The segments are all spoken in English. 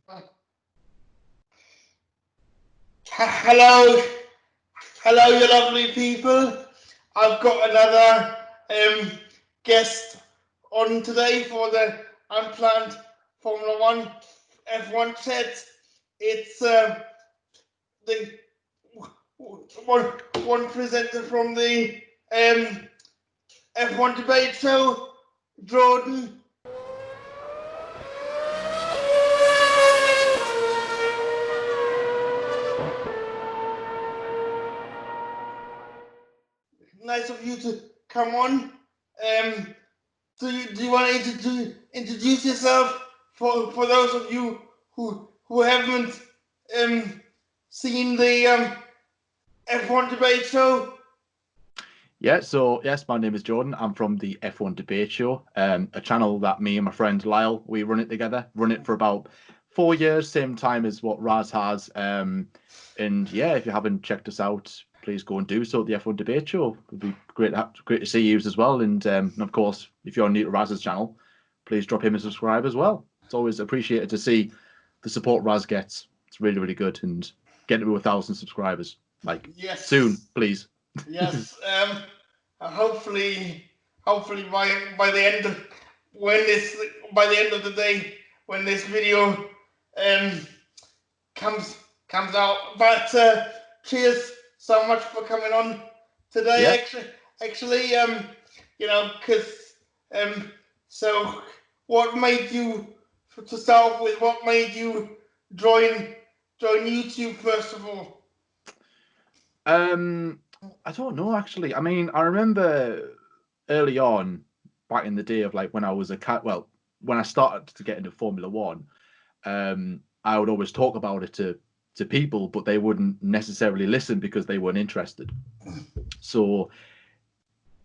Hello, hello, you lovely people. I've got another guest on today for the Unplanned Formula One F1 Chat. It's the one presenter from the F1 debate show, Jordan. Nice of you to come on. Do you want to introduce yourself for those of you who haven't seen the F1 debate show? Yeah, so yes, my name is Jordan. I'm from the F1 debate show, a channel that me and my friend Lyle, we run it together. Run it for about 4 years, same time as what Raz has. And yeah, if you haven't checked us out, please go and do so at the F1 debate show. It would be great to see you as well. And of course, if you're new to Raz's channel, please drop him a subscribe as well. It's always appreciated to see the support Raz gets. It's really, really good. And get to 1,000 subscribers, like soon, please. Yes. Hopefully by the end of the day when this video comes out. But cheers so much for coming on today. Yeah. Actually, because so what made you, to start with, what made you join YouTube first of all? I don't know, actually. I mean, I remember early on, back in the day of like when I was when I started to get into Formula One, I would always talk about it to people, but they wouldn't necessarily listen because they weren't interested. So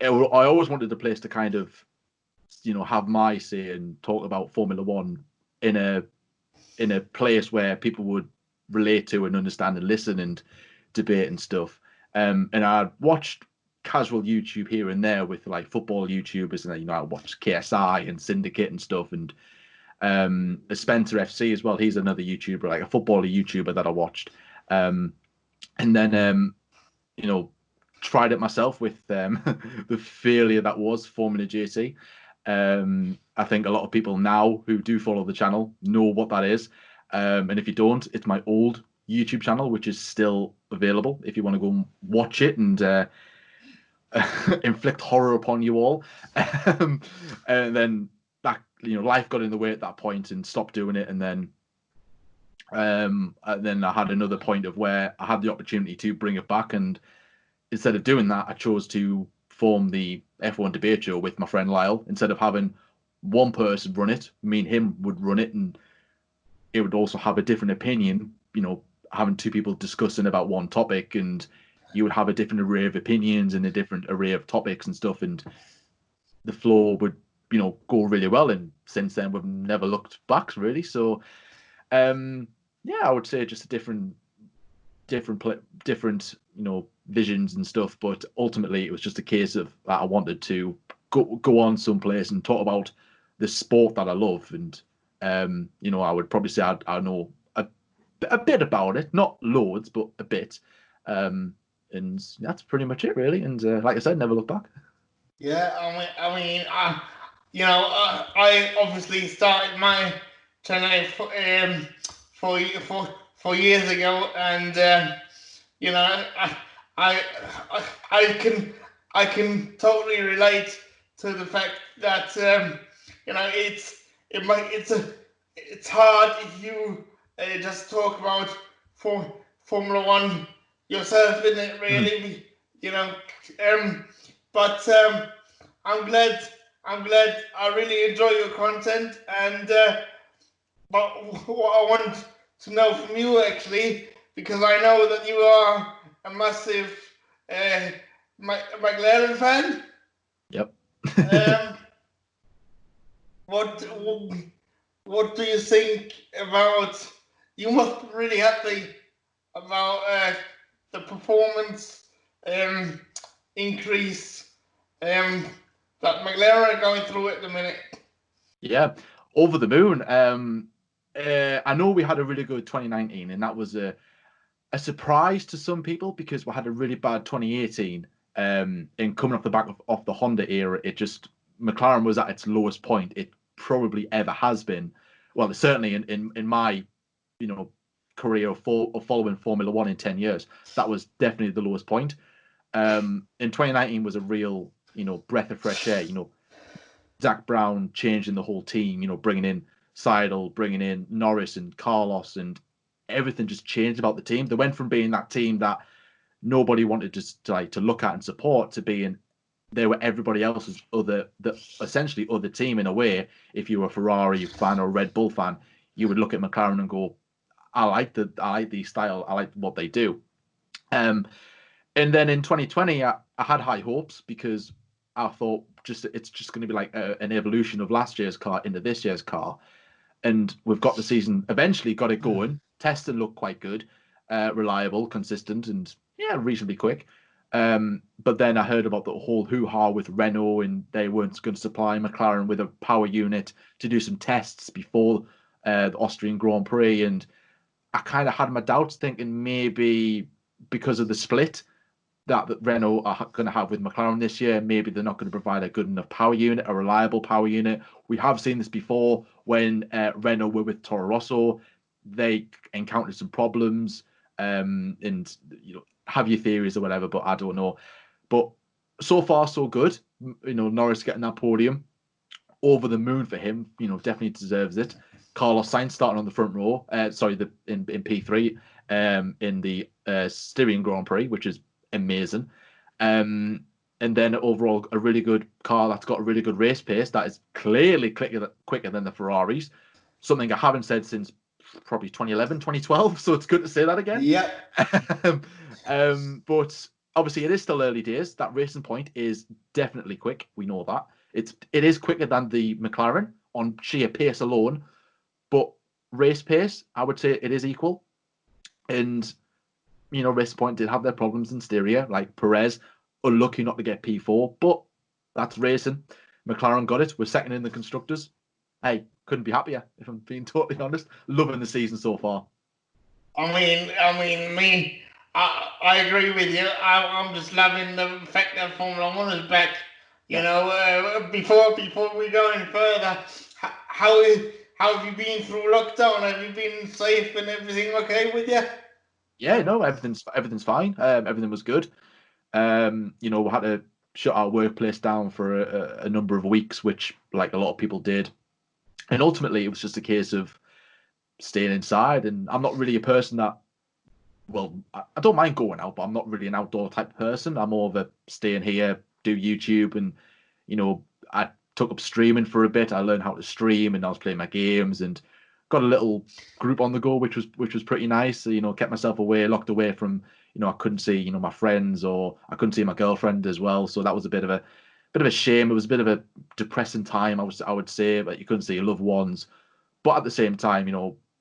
I always wanted a place to kind of, have my say and talk about Formula One in a place where people would relate to and understand and listen and debate and stuff. And I watched casual YouTube here and there with like football YouTubers, and I watched KSI and Syndicate and stuff, and Spencer FC as well. He's another YouTuber, like a footballer YouTuber that I watched. And then tried it myself with the failure that was Formula GT. I think a lot of people now who do follow the channel know what that is. And if you don't, it's my old YouTube channel, which is still available if you want to go and watch it and inflict horror upon you all. And then that, life got in the way at that point and stopped doing it. And then I had another point of where I had the opportunity to bring it back, and instead of doing that, I chose to form the F1 debate show with my friend Lyle. Instead of having one person run it, me and him would run it, and it would also have a different opinion, having two people discussing about one topic, and you would have a different array of opinions and a different array of topics and stuff, and the flow would, go really well. And since then, we've never looked back, really. So, yeah, I would say just a different, visions and stuff. But ultimately, it was just a case of that I wanted to go on someplace and talk about the sport that I love. And, I would probably say I know a bit about it, not loads, but a bit. And that's pretty much it, really. And like I said, never look back. Yeah, I obviously started my channel four years ago, and I can totally relate to the fact that it's hard if you just talk about Formula One yourself, isn't it? Really, but I'm glad I really enjoy your content. And but what I want to know from you, actually, because I know that you are a massive McLaren fan. Yep. What do you think about? You must be really happy about the performance increase that McLaren are going through at the minute. Yeah, over the moon. I know we had a really good 2019, and that was a surprise to some people because we had a really bad 2018. And coming off the back of the Honda era, it just McLaren was at its lowest point it probably ever has been. Well, certainly in my career of following Formula One in 10 years, that was definitely the lowest point. In 2019 was a real breath of fresh air. Zach Brown changing the whole team. Bringing in Seidel, bringing in Norris and Carlos, and everything just changed about the team. They went from being that team that nobody wanted to look at and support to being they were everybody else's essentially other team in a way. If you were a Ferrari fan or a Red Bull fan, you would look at McLaren and go, I like the style, I like what they do. And then in 2020, I had high hopes because I thought it's just going to be like an evolution of last year's car into this year's car. And we've got the season eventually got it going. Testing looked quite good, reliable, consistent, and yeah, reasonably quick. But then I heard about the whole hoo-ha with Renault, and they weren't going to supply McLaren with a power unit to do some tests before the Austrian Grand Prix. And I kind of had my doubts, thinking maybe because of the split that Renault are going to have with McLaren this year, maybe they're not going to provide a good enough power unit, a reliable power unit. We have seen this before when Renault were with Toro Rosso. They encountered some problems, and have your theories or whatever, but I don't know. But so far, so good. Norris getting that podium, over the moon for him. Definitely deserves it. Carlos Sainz starting on the front row. In P3, in the Styrian Grand Prix, which is amazing. And then overall, a really good car that's got a really good race pace that is clearly quicker than the Ferraris. Something I haven't said since probably 2011, 2012. So it's good to say that again. Yeah. But obviously, it is still early days. That Racing Point is definitely quick. We know that. It is quicker than the McLaren on sheer pace alone. But race pace, I would say it is equal. And Racing Point did have their problems in Styria, like Perez, unlucky not to get P4, but that's racing. McLaren got it. We're second in the constructors. Hey, couldn't be happier, if I'm being totally honest. Loving the season so far. I agree with you. I'm just loving the fact that Formula One is back. Before we go any further, how have you been through lockdown? Have you been safe and everything okay with you? Yeah, no, everything's fine. Everything was good. We had to shut our workplace down for a number of weeks, which like a lot of people did. And ultimately, it was just a case of staying inside. And I'm not really a person that, well, I don't mind going out, but I'm not really an outdoor type of person. I'm more of a staying here, do YouTube, and I took up streaming for a bit. I learned how to stream, and I was playing my games, and got a little group on the go, which was pretty nice. So, kept myself away, locked away from, I couldn't see, my friends, or I couldn't see my girlfriend as well. So that was a bit of a shame. It was a bit of a depressing time, I would say, that you couldn't see your loved ones. But at the same time,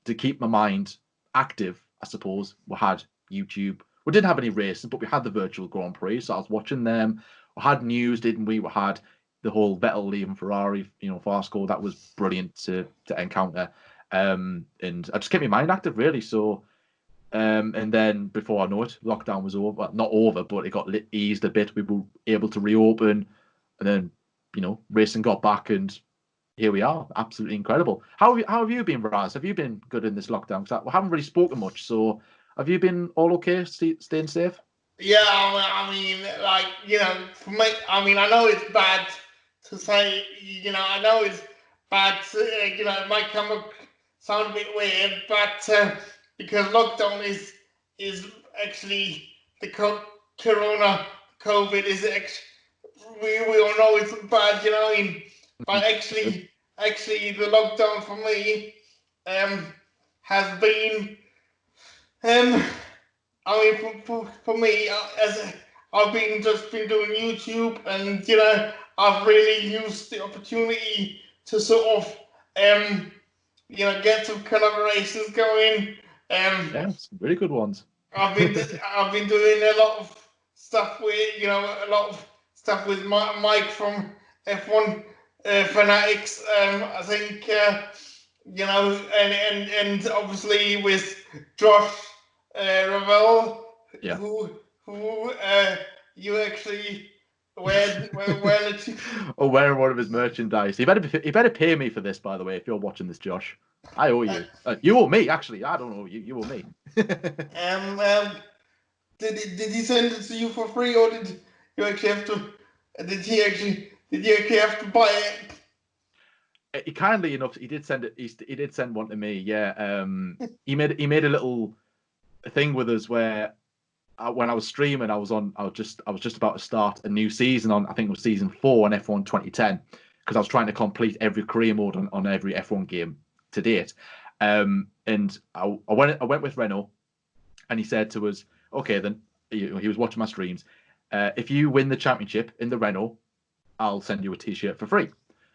to keep my mind active, I suppose, we had YouTube. We didn't have any racing, but we had the virtual Grand Prix, so I was watching them. We had news, didn't we? We had the whole Vettel leaving Ferrari, fast score. That was brilliant to encounter. And I just kept my mind active, really. So, and then before I know it, lockdown was over. Well, not over, but it got eased a bit. We were able to reopen, and then racing got back, and here we are. Absolutely incredible. How have you been, Raz? Have you been good in this lockdown? Because we haven't really spoken much. So, have you been all okay? Staying safe? Yeah, for me, I know it's bad to say, I know it's bad to, it might sound a bit weird, but because lockdown is actually the corona, COVID is we all know it's bad, but actually the lockdown for me has been for me, as I've just been doing YouTube, and I've really used the opportunity to sort of get some collaborations going. Yeah, some really good ones. I've been doing a lot of stuff with Mike from F1 Fanatics. I think and obviously with Josh Ravel, Yeah. who you actually wear it. Or wearing one of his merchandise. He better pay me for this, by the way, if you're watching this, Josh. I owe you. You owe me, actually. I don't owe you. You owe me. Um, um, did he send it to you for free, or did you actually have to? Did you actually have to buy it? Kindly enough, he did send it. He did send one to me. Yeah. He made a little thing with us where when I was streaming, I was just about to start a new season on. I think it was season 4 on F1 2010 because I was trying to complete every career mode on every F1 game to date. And I went with Renault, and he said to us, "Okay, then." He was watching my streams. If you win the championship in the Renault, I'll send you a T-shirt for free.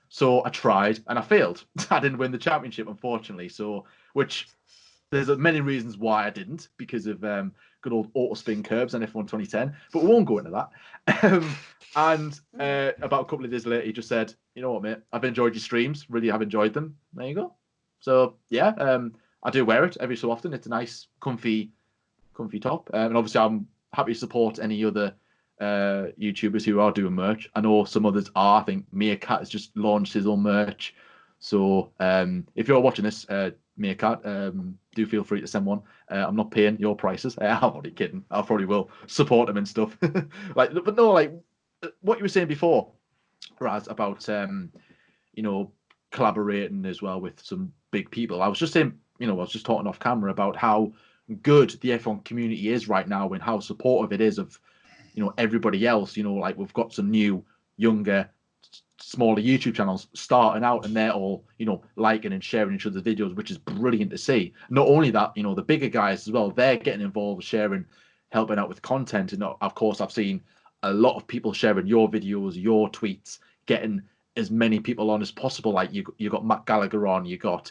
So I tried and I failed. I didn't win the championship, unfortunately. So, which there's many reasons why I didn't, because of good old auto spin curbs on F1 2010, but we won't go into that. And about a couple of days later, he just said, "You know what, mate? I've enjoyed your streams. Really have enjoyed them. There you go." So yeah, I do wear it every so often. It's a nice, comfy top, and obviously I'm happy to support any other YouTubers who are doing merch. I know some others are. I think Meerkat has just launched his own merch. So if you're watching this, Meerkat, do feel free to send one. I'm not paying your prices. I'm only kidding. I probably will support them and stuff. But no, like what you were saying before, Raz, about collaborating as well with some big people. I was just saying, I was just talking off camera about how good the F1 community is right now and how supportive it is of everybody else. Like we've got some new, younger, smaller YouTube channels starting out, and they're all liking and sharing each other's videos, which is brilliant to see. Not only that, the bigger guys as well, they're getting involved, sharing, helping out with content. And of course, I've seen a lot of people sharing your videos, your tweets, getting as many people on as possible. Like you got Matt Gallagher on, you got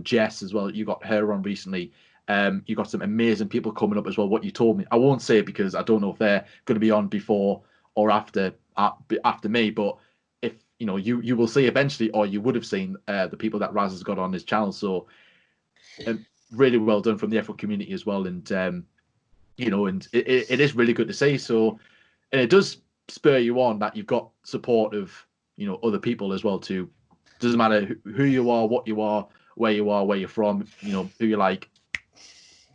Jess as well, you got her on recently. You got some amazing people coming up as well. What you told me, I won't say because I don't know if they're going to be on before or after me. But if you will see eventually, or you would have seen the people that Raz has got on his channel. So really well done from the F1 community as well. And and it is really good to see. So, and it does spur you on that you've got support of other people as well too. Doesn't matter who you are, what you are, where you're from, who you like.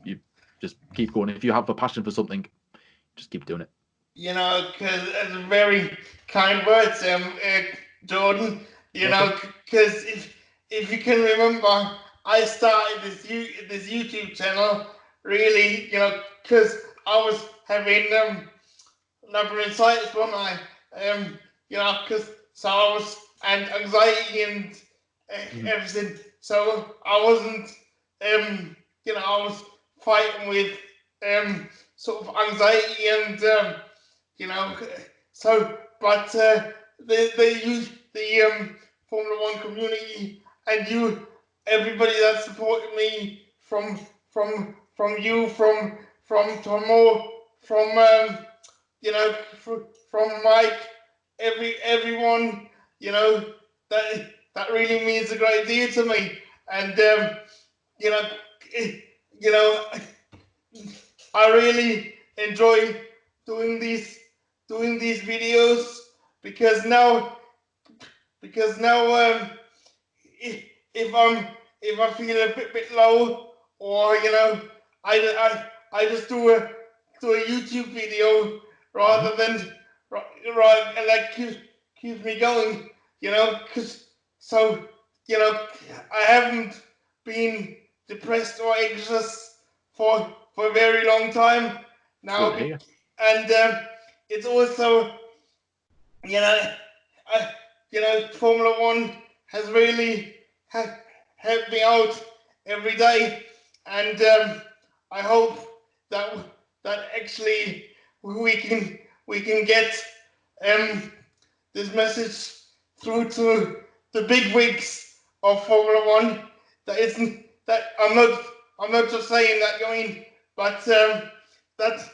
You just keep going. If you have a passion for something, just keep doing it. Because it's very kind words, Jordan. Because if you can remember, I started this YouTube channel really, because I was having labyrinthitis, wasn't I? Because so I was and anxiety and everything. So I wasn't, I was fighting with sort of anxiety and so but the Formula One community and everybody that supported me from Tomo, from Mike, everyone, that really means a great deal to me. And you know, you know, I really enjoy doing these videos because now if I feel a bit low, or I just do a YouTube video rather than right, and that keeps me going, because so I haven't been depressed or anxious for a very long time now, and it's also Formula One has really helped me out every day, and I hope that actually we can get this message through to the big wigs of Formula One. That isn't that I'm not just saying that, but that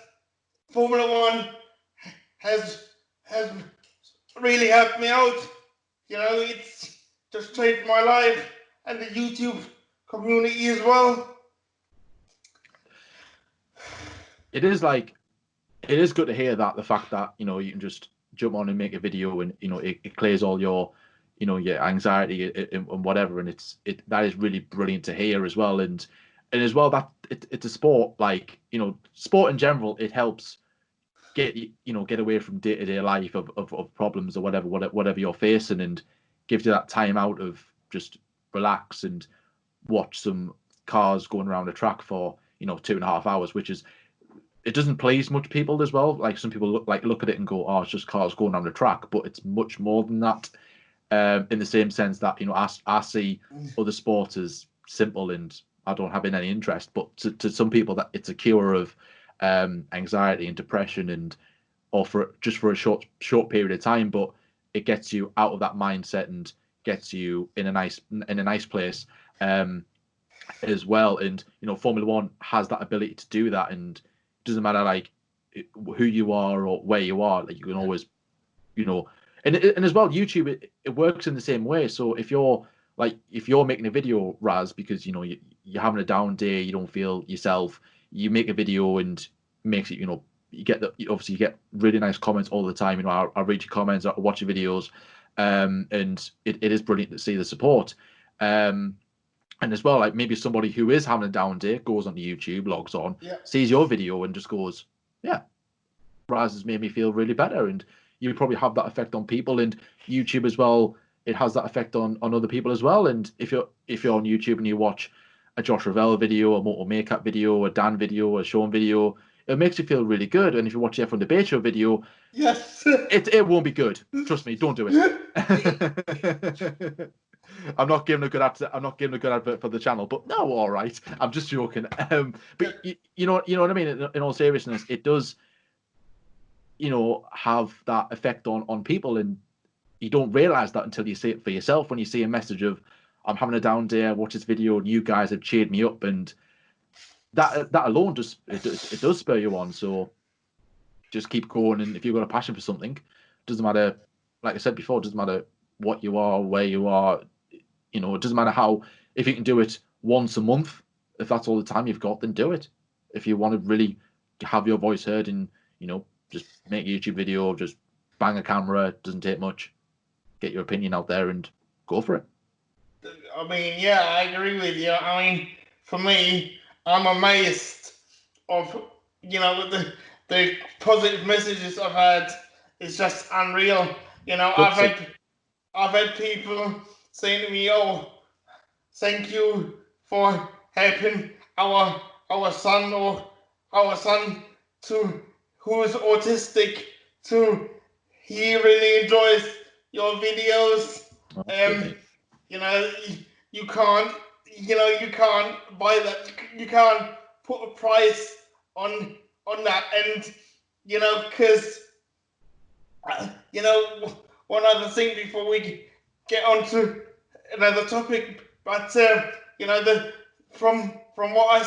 Formula One has really helped me out. It's just changed my life, the YouTube community as well. It is good to hear that, the fact that, you know, you can just jump on and make a video and, you know, it clears all your, you know, your anxiety and whatever, and that is really brilliant to hear as well. And as well, that it's a sport, like, you know, sport in general, it helps get away from day-to-day life of problems or whatever you're facing, and gives you that time out of just relax and watch some cars going around a track for, you know, 2.5 hours, which is, it doesn't please much people as well. Like, some people look at it and go, oh, it's just cars going around the track, but it's much more than that. In the same sense that, you know, I see other sports as simple and I don't have any interest, but to some people that it's a cure of anxiety and depression, and or for a short period of time, but it gets you out of that mindset and gets you in a nice place as well. And, you know, Formula One has that ability to do that, and it doesn't matter like who you are or where you are, like you can always, you know, and as well, YouTube, it works in the same way. So if you're making a video, Raz, because, you know, you're having a down day, you don't feel yourself, you make a video and makes it, you know, you get really nice comments all the time. You know, I read your comments, I watch your videos, and it is brilliant to see the support. And as well, like, maybe somebody who is having a down day goes onto YouTube, logs on, sees your video and just goes, yeah, Raz has made me feel really better. And you probably have that effect on people, and YouTube as well, it has that effect on other people as well. And if you're on YouTube and you watch a Josh Ravel video, a Moto Makeup video, a Dan video, a Sean video, it makes you feel really good. And if you watch the F1 Debate Show video, yes, it won't be good. Trust me, don't do it. I'm not giving a good advert for the channel, but no, all right. I'm just joking. But you know what I mean. In all seriousness, it does, you know, have that effect on people, and you don't realize that until you see it for yourself. When you see a message of, I'm having a down day, I watch this video and you guys have cheered me up, and that alone just it does spur you on. So just keep going, and if you've got a passion for something, doesn't matter, like I said before, it doesn't matter what you are, where you are, you know, it doesn't matter how, if you can do it once a month, if that's all the time you've got, then do it. If you want to really have your voice heard and, you know, just make a YouTube video, just bang a camera, it doesn't take much, get your opinion out there and go for it. I mean, yeah, I agree with you. I mean, for me, I'm amazed of, you know, the positive messages I've had. It's just unreal. You know, I've had people saying to me, "Oh, thank you for helping our son, or our son to who is autistic, to he really enjoys your videos." You know, you can't, you can't buy that. You can't put a price on that, and you know, because you know, one other thing before we get on to another topic, but you know, from what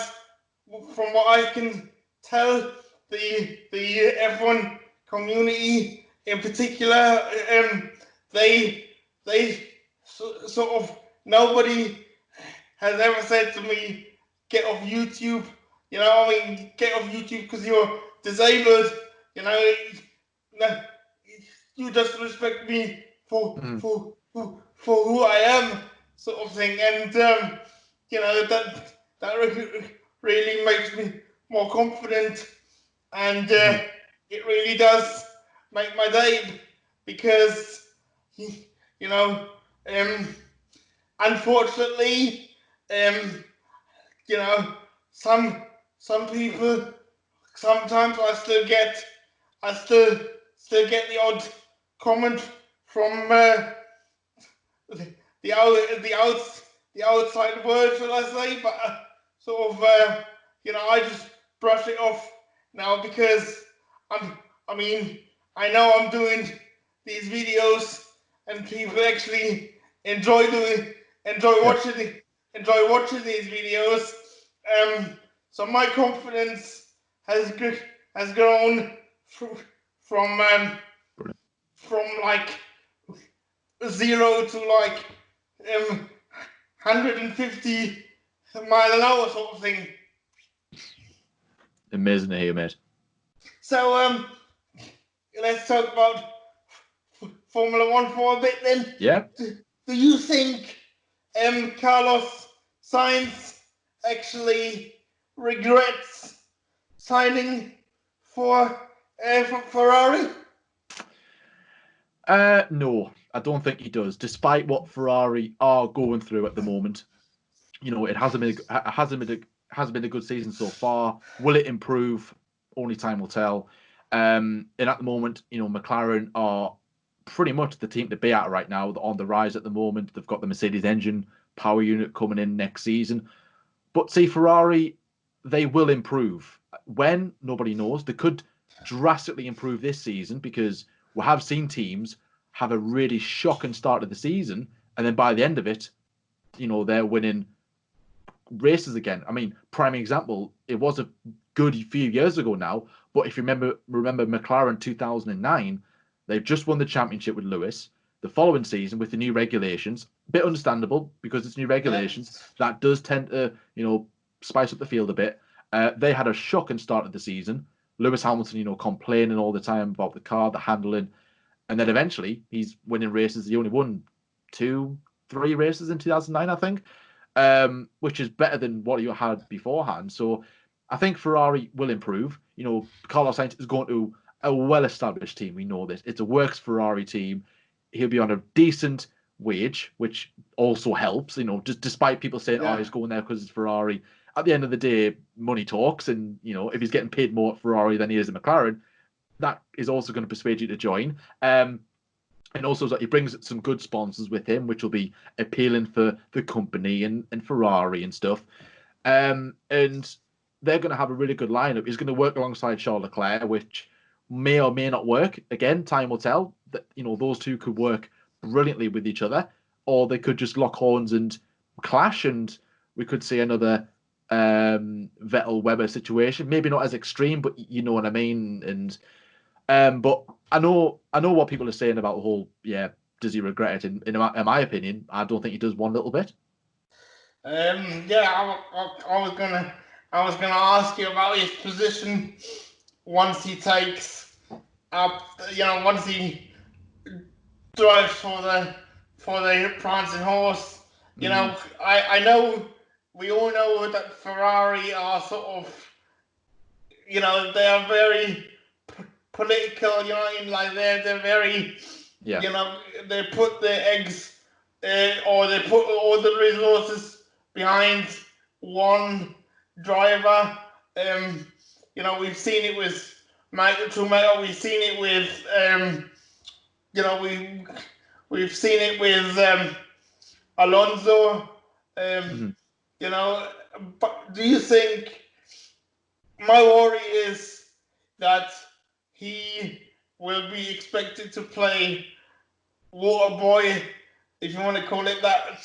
I can tell, the F1 community in particular, they sort of, nobody has ever said to me, get off YouTube. You know, I mean, get off YouTube because you're disabled. You know, you just respect me for who I am, sort of thing. And you know, that really makes me more confident, and it really does make my day, because you know, unfortunately, you know, some people, sometimes I still get the odd comment from the outside world, shall I say? But sort of, you know, I just brush it off now, because I mean, I know I'm doing these videos and people actually enjoy watching these videos. So my confidence has grown from like 0 to like 150 mile an hour sort of thing. Amazing to hear, mate. So let's talk about Formula One for a bit then. Yeah. Do you think Carlos Sainz actually regrets signing for Ferrari? No, I don't think he does. Despite what Ferrari are going through at the moment, it hasn't been a good season so far. Will it improve? Only time will tell. And at the moment, McLaren are pretty much the team to be at right now. They're on the rise at the moment. They've got the Mercedes engine power unit coming in next season. But see, Ferrari, they will improve. When? Nobody knows. They could drastically improve this season because we have seen teams have a really shocking start of the season, and then by the end of it, they're winning races again. I mean, prime example, it was a good few years ago now, but if you remember McLaren 2009, they've just won the championship with Lewis. The following season, with the new regulations, a bit understandable because it's new regulations. That does tend to, spice up the field a bit. They had a shocking start of the season. Lewis Hamilton, complaining all the time about the car, the handling, and then eventually he's winning races. He only won 2-3 races in 2009, I think, which is better than what you had beforehand. So I think Ferrari will improve. Carlos Sainz is going to a well-established team. We know this. It's a works Ferrari team. He'll be on a decent wage, which also helps. Just despite people saying, "Oh, he's going there because it's Ferrari." At the end of the day, money talks, and if he's getting paid more at Ferrari than he is at McLaren, that is also going to persuade you to join. And also, he brings some good sponsors with him, which will be appealing for the company and Ferrari and stuff. And they're going to have a really good lineup. He's going to work alongside Charles Leclerc, which may or may not work. Again, time will tell. That those two could work brilliantly with each other, or they could just lock horns and clash, and we could see another Vettel-Weber situation. Maybe not as extreme, but you know what I mean. And but I know what people are saying about the whole. Yeah, does he regret it? In my opinion, I don't think he does one little bit. Yeah, I was gonna ask you about his position once he takes up. Once he drives for the prancing horse. I know we all know that Ferrari are sort of, they are very political. Like they're very, they put their eggs or they put all the resources behind one driver. We've seen it with Michael Schumacher. We've seen it with we've seen it with Alonso. But do you think, my worry is that he will be expected to play water boy, if you want to call it that,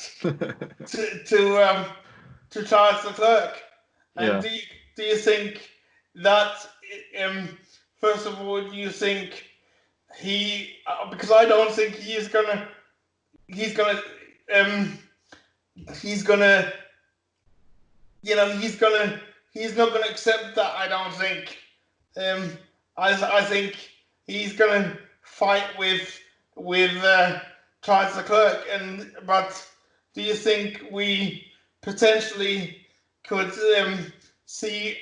to Charles Leclerc? And do you think that first of all, do you think he, because I don't think he's not gonna accept that. I don't think. I think he's gonna fight with Charles Leclerc. But do you think we potentially could see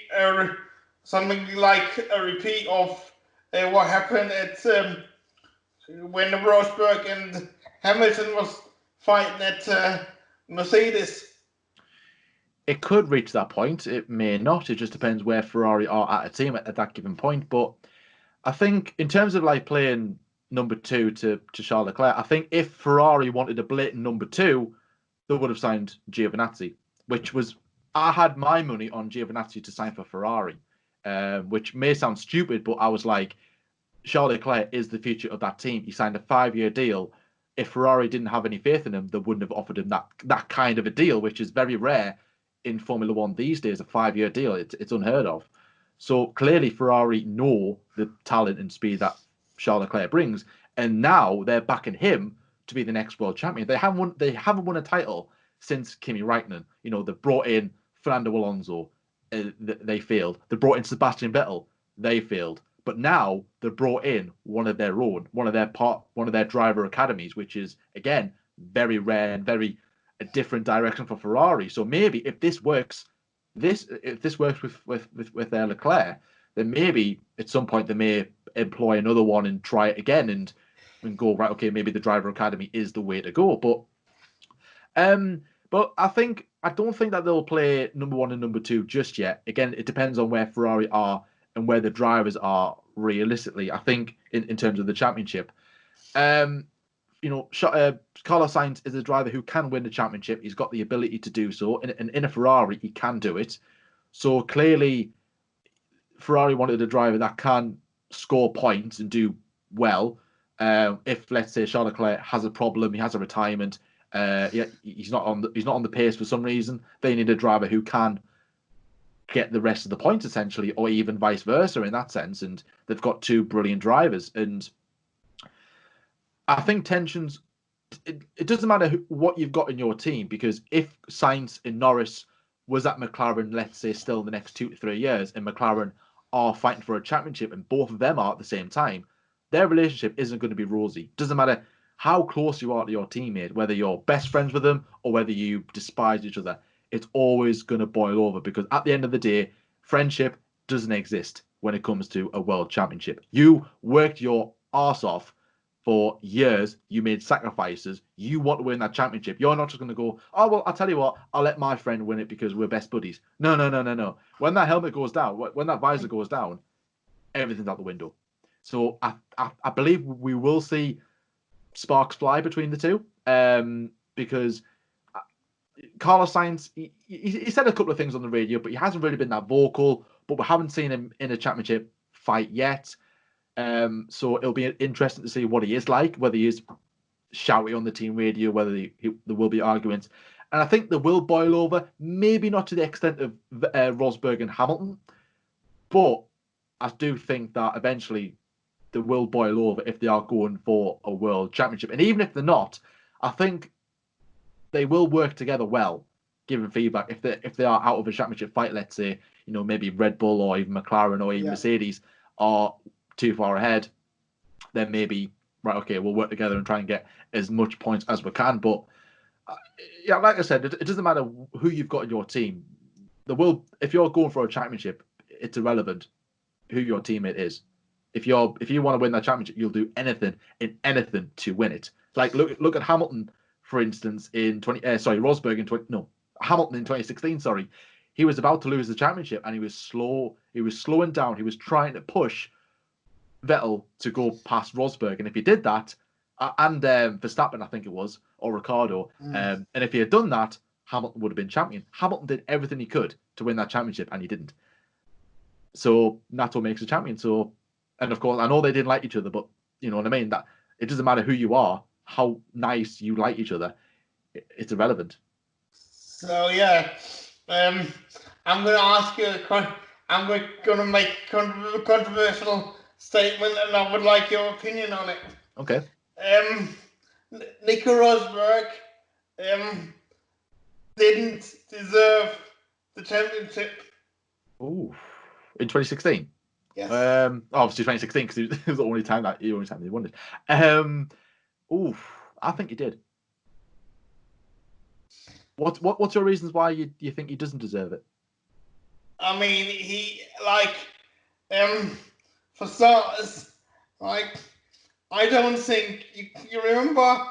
something like a repeat of what happened at when Rosberg and Hamilton was fighting at Mercedes? It could reach that point. It may not. It just depends where Ferrari are at a team at that given point. But I think in terms of like playing number two to Charles Leclerc, I think if Ferrari wanted a blatant number two, they would have signed Giovinazzi, which was, I had my money on Giovinazzi to sign for Ferrari, which may sound stupid, but I was like, Charles Leclerc is the future of that team. He signed a 5-year deal. If Ferrari didn't have any faith in him, they wouldn't have offered him that kind of a deal, which is very rare in Formula One these days. A 5-year deal, it's unheard of. So clearly Ferrari know the talent and speed that Charles Leclerc brings, and now they're backing him to be the next world champion. They haven't won a title since Kimi Räikkönen. You know, they've brought in Fernando Alonso, they failed. They brought in Sebastian Vettel, they failed. But now they've brought in one of their own, one of their driver academies, which is again very rare and very a different direction for Ferrari. So maybe if this works, if this works with Leclerc, then maybe at some point they may employ another one and try it again and go right. Okay, maybe the driver academy is the way to go. But I don't think that they'll play number 1 and number 2 just yet. Again, it depends on where Ferrari are and where the drivers are realistically. I think in terms of the championship, you know, Carlos Sainz is a driver who can win the championship. He's got the ability to do so, and in a Ferrari, he can do it. So clearly, Ferrari wanted a driver that can score points and do well. If let's say Charles Leclerc has a problem, he has a retirement, he's not on the pace for some reason, they need a driver who can get the rest of the points essentially, or even vice versa in that sense. And they've got 2 brilliant drivers, and I think tensions. It doesn't matter what you've got in your team, because if Sainz and Norris was at McLaren, let's say, still the next 2 to 3 years, and McLaren are fighting for a championship, and both of them are at the same time, their relationship isn't going to be rosy. Doesn't matter how close you are to your teammate, whether you're best friends with them or whether you despise each other. It's always going to boil over, because at the end of the day, friendship doesn't exist when it comes to a world championship. You worked your arse off for years, you made sacrifices, you want to win that championship. You're not just going to go, oh, well, I'll tell you what, I'll let my friend win it because we're best buddies. No. When that helmet goes down, when that visor goes down, everything's out the window. So I believe we will see sparks fly between the two, because Carlos Sainz, he said a couple of things on the radio, but he hasn't really been that vocal, but we haven't seen him in a championship fight yet. So it'll be interesting to see what he is like, whether he is shouty on the team radio, whether there will be arguments. And I think there will boil over, maybe not to the extent of Rosberg and Hamilton, but I do think that eventually there will boil over if they are going for a world championship. And even if they're not, I think they will work together well, giving feedback. If they are out of a championship fight, let's say, you know, maybe Red Bull or even McLaren or even Mercedes are too far ahead, then maybe, right, okay, we'll work together and try and get as much points as we can. But yeah, like I said, it doesn't matter who you've got in your team. If you're going for a championship, it's irrelevant who your teammate is. If you want to win that championship, you'll do anything to win it. Like look at Hamilton, for instance, Hamilton in 2016. Sorry, he was about to lose the championship and he was slow. He was slowing down. He was trying to push Vettel to go past Rosberg, and if he did that, and Verstappen, I think it was, or Ricciardo, and if he had done that, Hamilton would have been champion. Hamilton did everything he could to win that championship, and he didn't. So that's what makes a champion. So, and of course, I know they didn't like each other, but you know what I mean. That it doesn't matter who you are, how nice you like each other. It's irrelevant. So yeah, I'm going to ask you. I'm going to make a controversial statement, and I would like your opinion on it. Okay. Nico Rosberg didn't deserve the championship. Ooh, in 2016. Yes. Obviously 2016 because it was the only time they won it. I think he did. What's your reasons why you think he doesn't deserve it? I mean, he for starters, like, I don't think you remember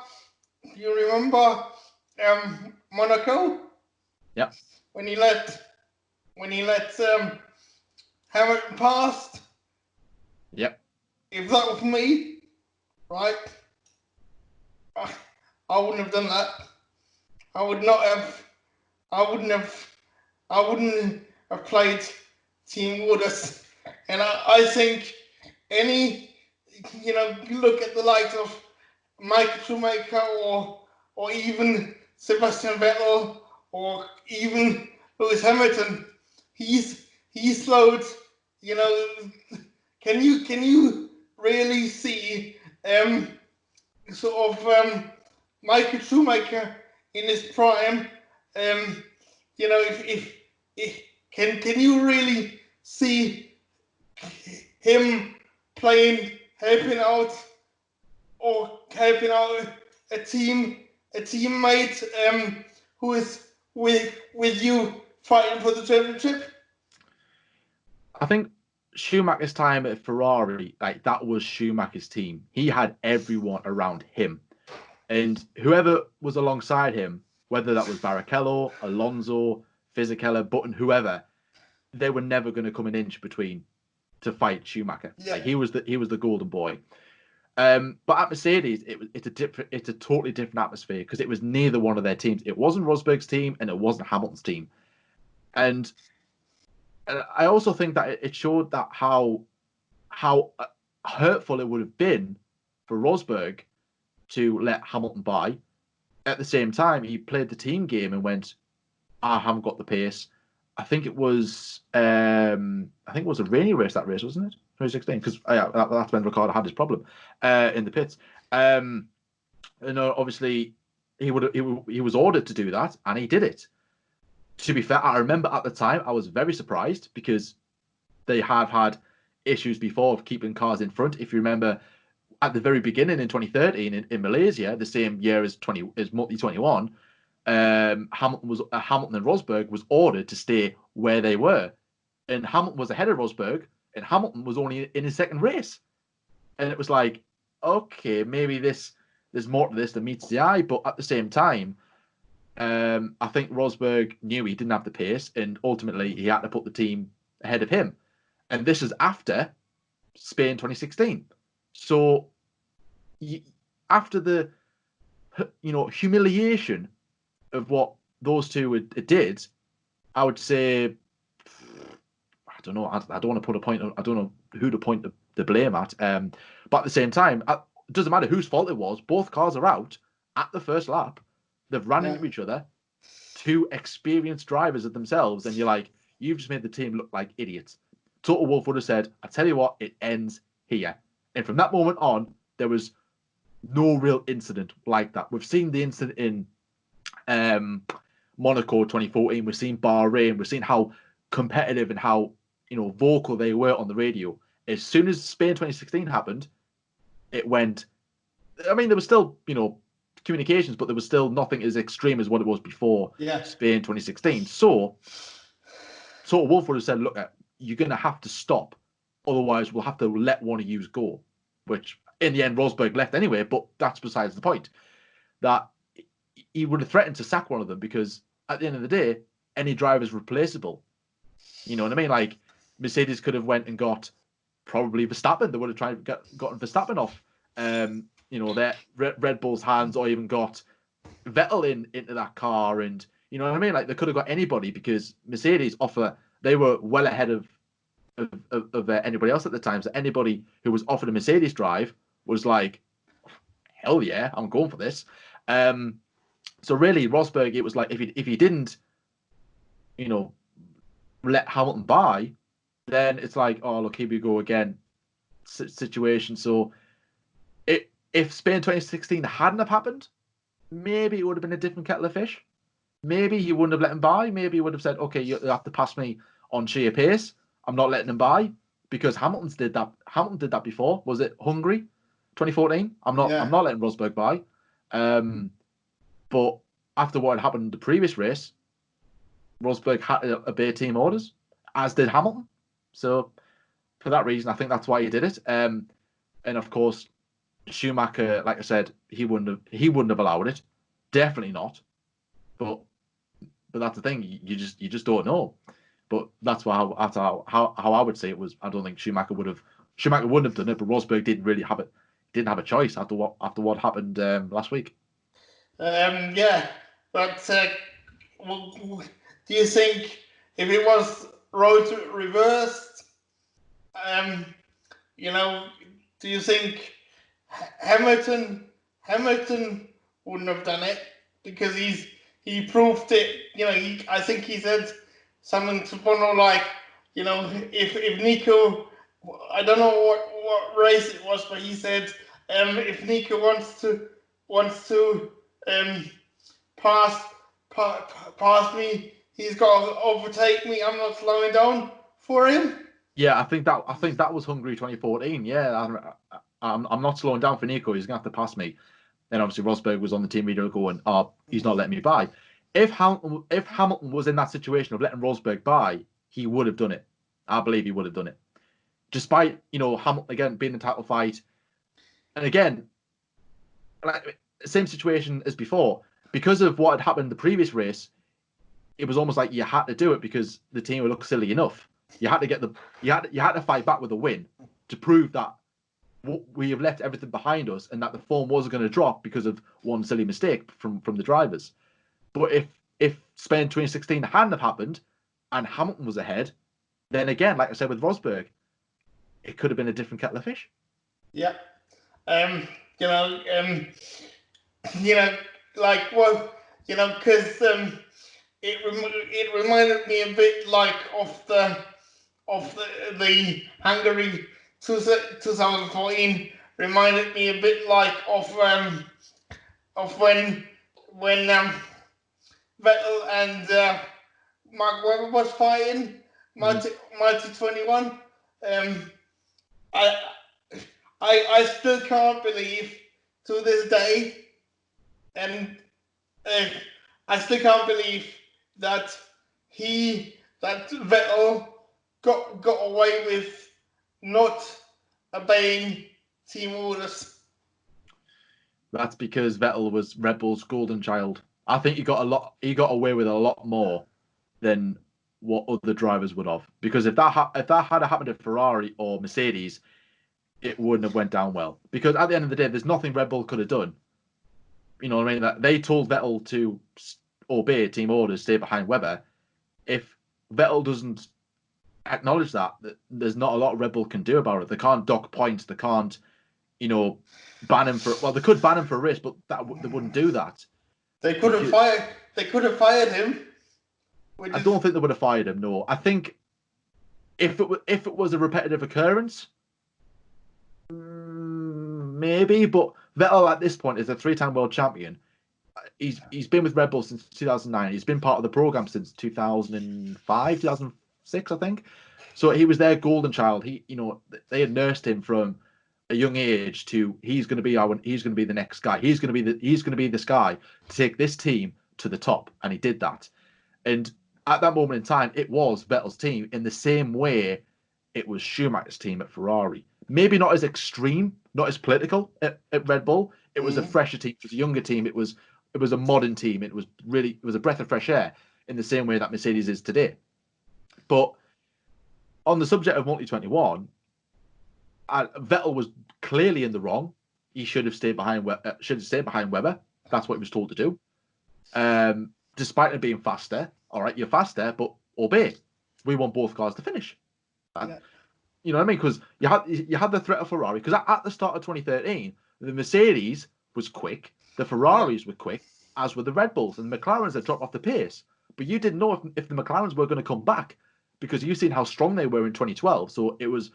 Monaco? Yeah. When he let Hamilton past. Yep. If that was me, right, I wouldn't have done that. I wouldn't have played Team Wooders. And I think look at the likes of Michael Schumacher or even Sebastian Vettel or even Lewis Hamilton. He's slowed. Can you really see Michael Schumacher in his prime you know, if can you really see him playing, helping out a teammate who is with you fighting for the championship? I think Schumacher's time at Ferrari, like that was Schumacher's team. He had everyone around him. And whoever was alongside him, whether that was Barrichello, Alonso, Fisichella, Button, whoever, they were never going to come an inch between to fight Schumacher. Yeah. Like he was the golden boy. But at Mercedes, it's a totally different atmosphere because it was neither one of their teams. It wasn't Rosberg's team and it wasn't Hamilton's team. And I also think that it showed that how hurtful it would have been for Rosberg to let Hamilton by. At the same time, he played the team game and went, I haven't got the pace. I think it was a rainy race, that race, wasn't it? 2016, because that's when Ricciardo had his problem in the pits. Obviously he was ordered to do that, and he did it. To be fair, I remember at the time I was very surprised because they have had issues before of keeping cars in front. If you remember, at the very beginning in 2013 in Malaysia, the same year as multi-21, Hamilton and Rosberg was ordered to stay where they were, and Hamilton was ahead of Rosberg, and Hamilton was only in his second race, and it was like, okay, maybe there's more to this than meets the eye, but at the same time, I think Rosberg knew he didn't have the pace, and ultimately he had to put the team ahead of him, and this is after Spain 2016. So after the humiliation of what those two did, I would say, I don't know. I don't want to put a point. I don't know who to point the blame at. But at the same time, it doesn't matter whose fault it was. Both cars are out at the first lap. They've run into each other. Two experienced drivers of themselves, and you're like, you've just made the team look like idiots. Toto Wolff would have said, I tell you what, it ends here. And from that moment on, there was no real incident like that. We've seen the incident in Monaco 2014. We've seen Bahrain. We've seen how competitive and how vocal they were on the radio. As soon as Spain 2016 happened, it went. I mean, there was still communications, but there was still nothing as extreme as what it was before Spain 2016. So Wolff would have said, look, you're going to have to stop. Otherwise, we'll have to let one of you go. Which, in the end, Rosberg left anyway, but that's besides the point. That he would have threatened to sack one of them because, at the end of the day, any driver is replaceable. You know what I mean? Like, Mercedes could have went and got probably Verstappen. They would have tried gotten Verstappen off, their Red Bull's hands, or even got Vettel into that car. And, you know what I mean? Like, they could have got anybody because Mercedes they were well ahead of anybody else at the time. So anybody who was offered a Mercedes drive was like, hell yeah, I'm going for this. So really, Rosberg, it was like if he didn't, let Hamilton by, then it's like, oh look, here we go again, situation. So if Spain 2016 hadn't have happened, maybe it would have been a different kettle of fish. Maybe he wouldn't have let him by. Maybe he would have said, okay, you have to pass me on sheer pace. I'm not letting him by because Hamilton did that. Hamilton did that before. Was it Hungary, 2014? I'm not letting Rosberg by. But after what had happened in the previous race, Rosberg had to obey team orders, as did Hamilton. So for that reason, I think that's why he did it. And of course, Schumacher, like I said, he wouldn't have allowed it. Definitely not. But that's the thing. You just don't know. But that's how I would say it was. I don't think Schumacher wouldn't have done it, but Rosberg didn't really have it. Didn't have a choice after what happened last week. But do you think if it was road reversed, do you think Hamilton wouldn't have done it because he proved it? I think he said something to Bono like, if Nico, I don't know what race it was, but he said if Nico wants to pass past me. He's got to overtake me. I'm not slowing down for him. Yeah, I think that was Hungary 2014. Yeah, I'm not slowing down for Nico. He's gonna have to pass me. Then obviously Rosberg was on the team radio going, "Oh, he's not letting me by." If Hamilton was in that situation of letting Rosberg by, he would have done it. I believe he would have done it, despite Hamilton again being in the title fight, and again, like same situation as before, because of what had happened in the previous race. It was almost like you had to do it because the team would look silly enough. You had to fight back with a win to prove that we have left everything behind us and that the form wasn't going to drop because of one silly mistake from the drivers. But if Spain 2016 hadn't have happened and Hamilton was ahead, then again, like I said with Rosberg, it could have been a different kettle of fish. Yeah. Because it reminded me a bit like of the Hungary 2014. Reminded me a bit like of when Vettel and Mark Webber was fighting Multi 21. I still can't believe to this day, and I still can't believe that Vettel got away with not obeying team orders. That's because Vettel was Red Bull's golden child. I think he got away with a lot more than what other drivers would have. Because if that had happened to Ferrari or Mercedes, it wouldn't have went down well. Because at the end of the day, there's nothing Red Bull could have done. You know what I mean? That they told Vettel to obey team orders, stay behind Webber. If Vettel doesn't acknowledge that, there's not a lot Red Bull can do about it. They can't dock points. They can't, ban him for. Well, they could ban him for a race, but they wouldn't do that. They could have fired. They could have fired him. I don't think they would have fired him. No, I think if it was a repetitive occurrence, maybe. But Vettel at this point is a 3-time world champion. He's been with Red Bull since 2009. He's been part of the program since 2005, 2006, I think. So he was their golden child. They had nursed him from a young age to he's going to be the next guy. He's going to be this guy to take this team to the top, and he did that. And at that moment in time, it was Vettel's team in the same way it was Schumacher's team at Ferrari. Maybe not as extreme, not as political at Red Bull. It was a fresher team. It was a younger team. It was a modern team. It was a breath of fresh air in the same way that Mercedes is today. But on the subject of Multi-21, Vettel was clearly in the wrong. He should have stayed behind Webber. That's what he was told to do. Despite it being faster, all right, you're faster, but obey. We want both cars to finish. You know what I mean? Because you had the threat of Ferrari. Because at the start of 2013, the Mercedes was quick, the Ferraris were quick, as were the Red Bulls, and the McLarens had dropped off the pace. But you didn't know if the McLarens were going to come back, because you've seen how strong they were in 2012. So it was,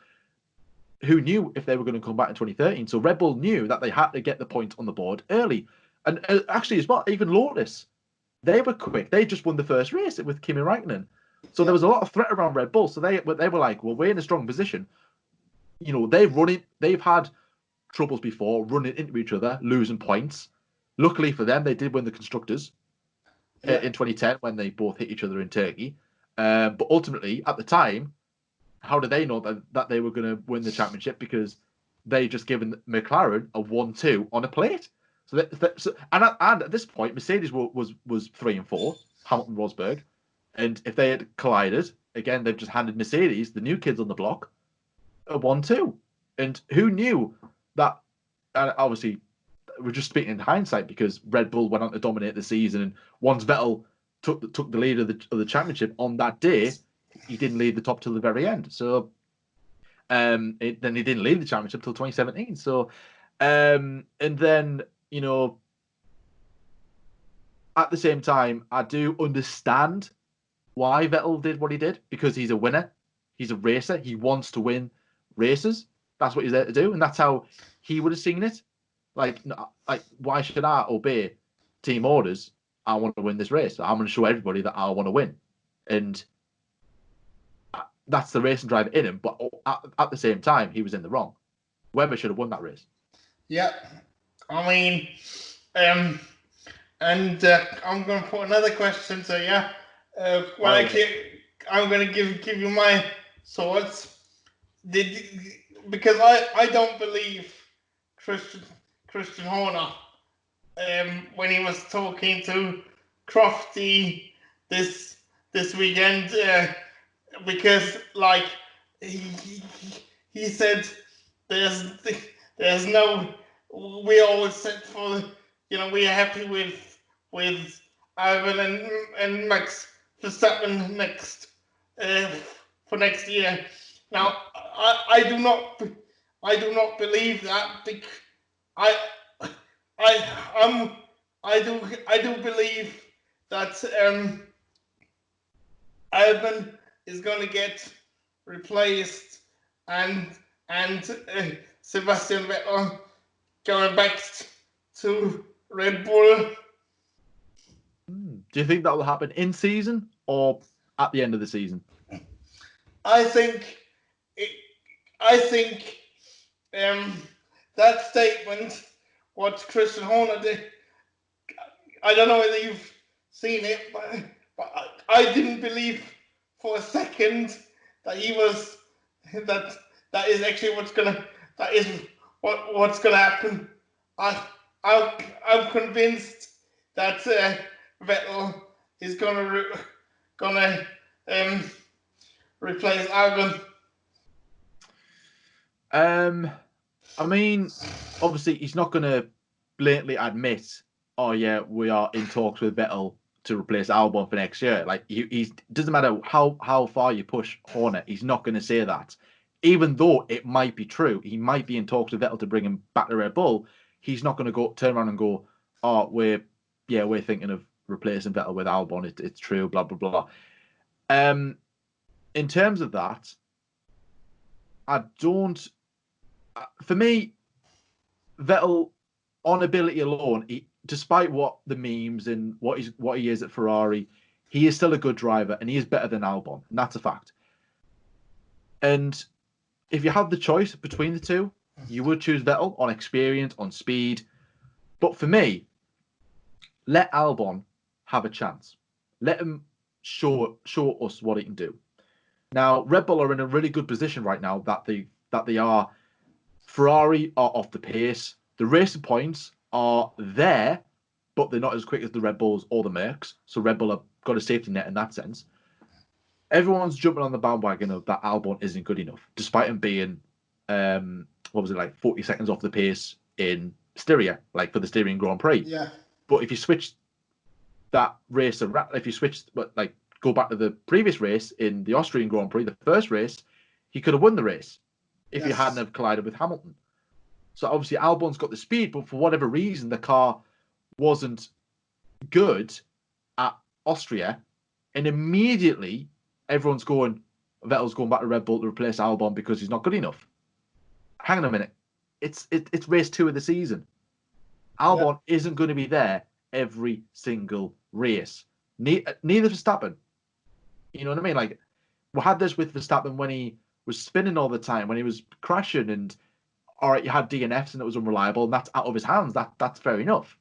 who knew if they were going to come back in 2013? So Red Bull knew that they had to get the point on the board early. And actually, as well, even Lotus, they were quick. They just won the first race with Kimi Räikkönen. So there was a lot of threat around Red Bull. So they were like, well, we're in a strong position. They've had troubles before, running into each other, losing points. Luckily for them, they did win the Constructors in 2010 when they both hit each other in Turkey. But ultimately, at the time, how did they know that they were going to win the championship? Because they just given McLaren a 1-2 on a plate. And at this point, Mercedes was 3 and 4, Hamilton, Rosberg, and if they had collided again, they've just handed Mercedes, the new kids on the block, a 1-2. And who knew that? And obviously, we're just speaking in hindsight because Red Bull went on to dominate the season, and once Vettel took the lead of the championship on that day, he didn't lead the top till the very end. So then he didn't lead the championship till 2017. So and then at the same time, I do understand why Vettel did what he did, because he's a winner, he's a racer, he wants to win races. That's what he's there to do, and that's how he would have seen it. Like why should I obey team orders I want to win this race. I'm going to show everybody that I want to win. And that's the racing driver in him. But at the same time, he was in the wrong. Webber should have won that race. Yeah. I mean, and I'm going to put another question to you. I'm going to give you my thoughts. Because I don't believe Christian Horner when he was talking to Crofty this weekend, because like he said there's no, we always said for, we are happy with Ivan and Max Verstappen next for next year. Now I do not believe that, because I do believe that Albon is going to get replaced, and Sebastian Vettel going back to Red Bull. Do you think that will happen in season or at the end of the season? I think that statement, what Christian Horner did, I don't know whether you've seen it, but I didn't believe for a second that he was that is actually what's gonna happen. I'm convinced that Vettel is gonna replace Albon. I mean, obviously he's not going to blatantly admit, oh yeah, we are in talks with Vettel to replace Albon for next year. Like he doesn't matter how far you push Horner, he's not going to say that. Even though it might be true, he might be in talks with Vettel to bring him back to Red Bull. He's not going to turn around and go, oh, we're thinking of replacing Vettel with Albon. It's true, blah blah blah. In terms of that, I don't. For me, Vettel, on ability alone, despite what the memes and what he is at Ferrari, he is still a good driver and he is better than Albon, and that's a fact. And if you had the choice between the two, you would choose Vettel on experience, on speed. But for me, let Albon have a chance. Let him show us what he can do. Now, Red Bull are in a really good position right now that they are. Ferrari are off the pace. The racing points are there, but they're not as quick as the Red Bulls or the Mercs. So Red Bull have got a safety net in that sense. Everyone's jumping on the bandwagon of that Albon isn't good enough, despite him being, 40 seconds off the pace in Styria, like for the Styrian Grand Prix. Yeah. But if you switch that race around, go back to the previous race in the Austrian Grand Prix, the first race, he could have won the race if he hadn't have collided with Hamilton. So obviously Albon's got the speed, but for whatever reason, the car wasn't good at Austria. And immediately everyone's going, Vettel's going back to Red Bull to replace Albon because he's not good enough. Hang on a minute. It's race 2 of the season. Albon isn't going to be there every single race. Neither Verstappen. You know what I mean? Like, we had this with Verstappen when he was spinning all the time, when he was crashing, and all right, you had DNFs and it was unreliable, and that's out of his hands. That's fair enough.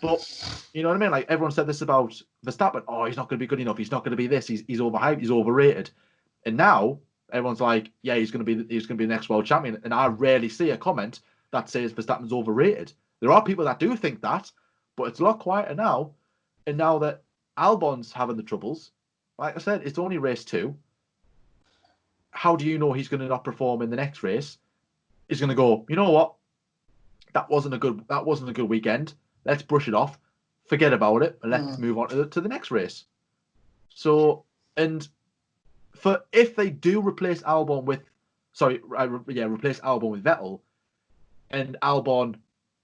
But you know what I mean? Like, everyone said this about Verstappen. Oh, he's not going to be good enough. He's not going to be this. He's overhyped. He's overrated. And now everyone's like, yeah, he's going to be the next world champion. And I rarely see a comment that says Verstappen's overrated. There are people that do think that, but it's a lot quieter now. And now that Albon's having the troubles, like I said, it's only race 2. How do you know he's going to not perform in the next race? He's going to go, you know what? That wasn't a good weekend. Let's brush it off, forget about it, and let's move on to the next race. So, and if they do replace Albon with Vettel, and Albon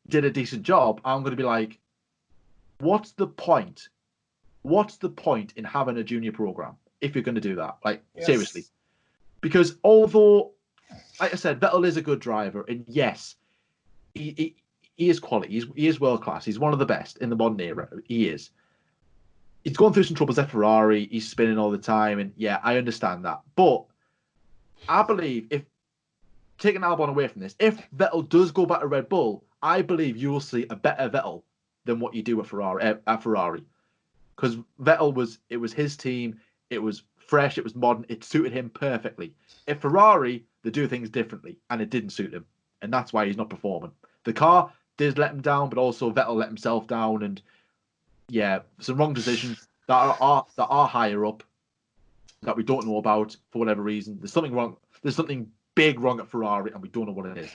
did a decent job, I'm going to be like, what's the point? What's the point in having a junior program if you're going to do that? Like, seriously. Because although, like I said, Vettel is a good driver, and yes, he is quality. He is world class. He's one of the best in the modern era. He is. he's going through some troubles at Ferrari. He's spinning all the time, and yeah, I understand that. But I believe if taking Albon away from this, if Vettel does go back to Red Bull, I believe you will see a better Vettel than what you do at Ferrari. Because Vettel was his team. It was fresh. It was modern. It suited him perfectly. At Ferrari, they do things differently, and it didn't suit him, and that's why he's not performing. The car did let him down, but also Vettel let himself down, and yeah, some wrong decisions that are higher up that we don't know about for whatever reason. There's something wrong. There's something big wrong at Ferrari, and we don't know what it is.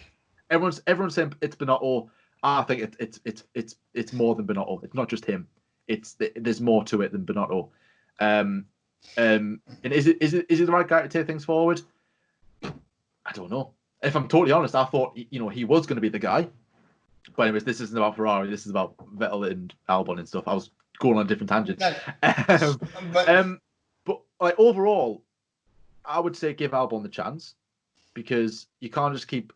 Everyone's saying it's Binotto. I think it's more than Binotto. It's not just him. There's more to it than Binotto. And is it the right guy to take things forward? I don't know. If I'm totally honest, I thought he was going to be the guy. But anyways, this isn't about Ferrari. This is about Vettel and Albon and stuff. I was going on a different tangent. But like overall, I would say give Albon the chance, because you can't just keep.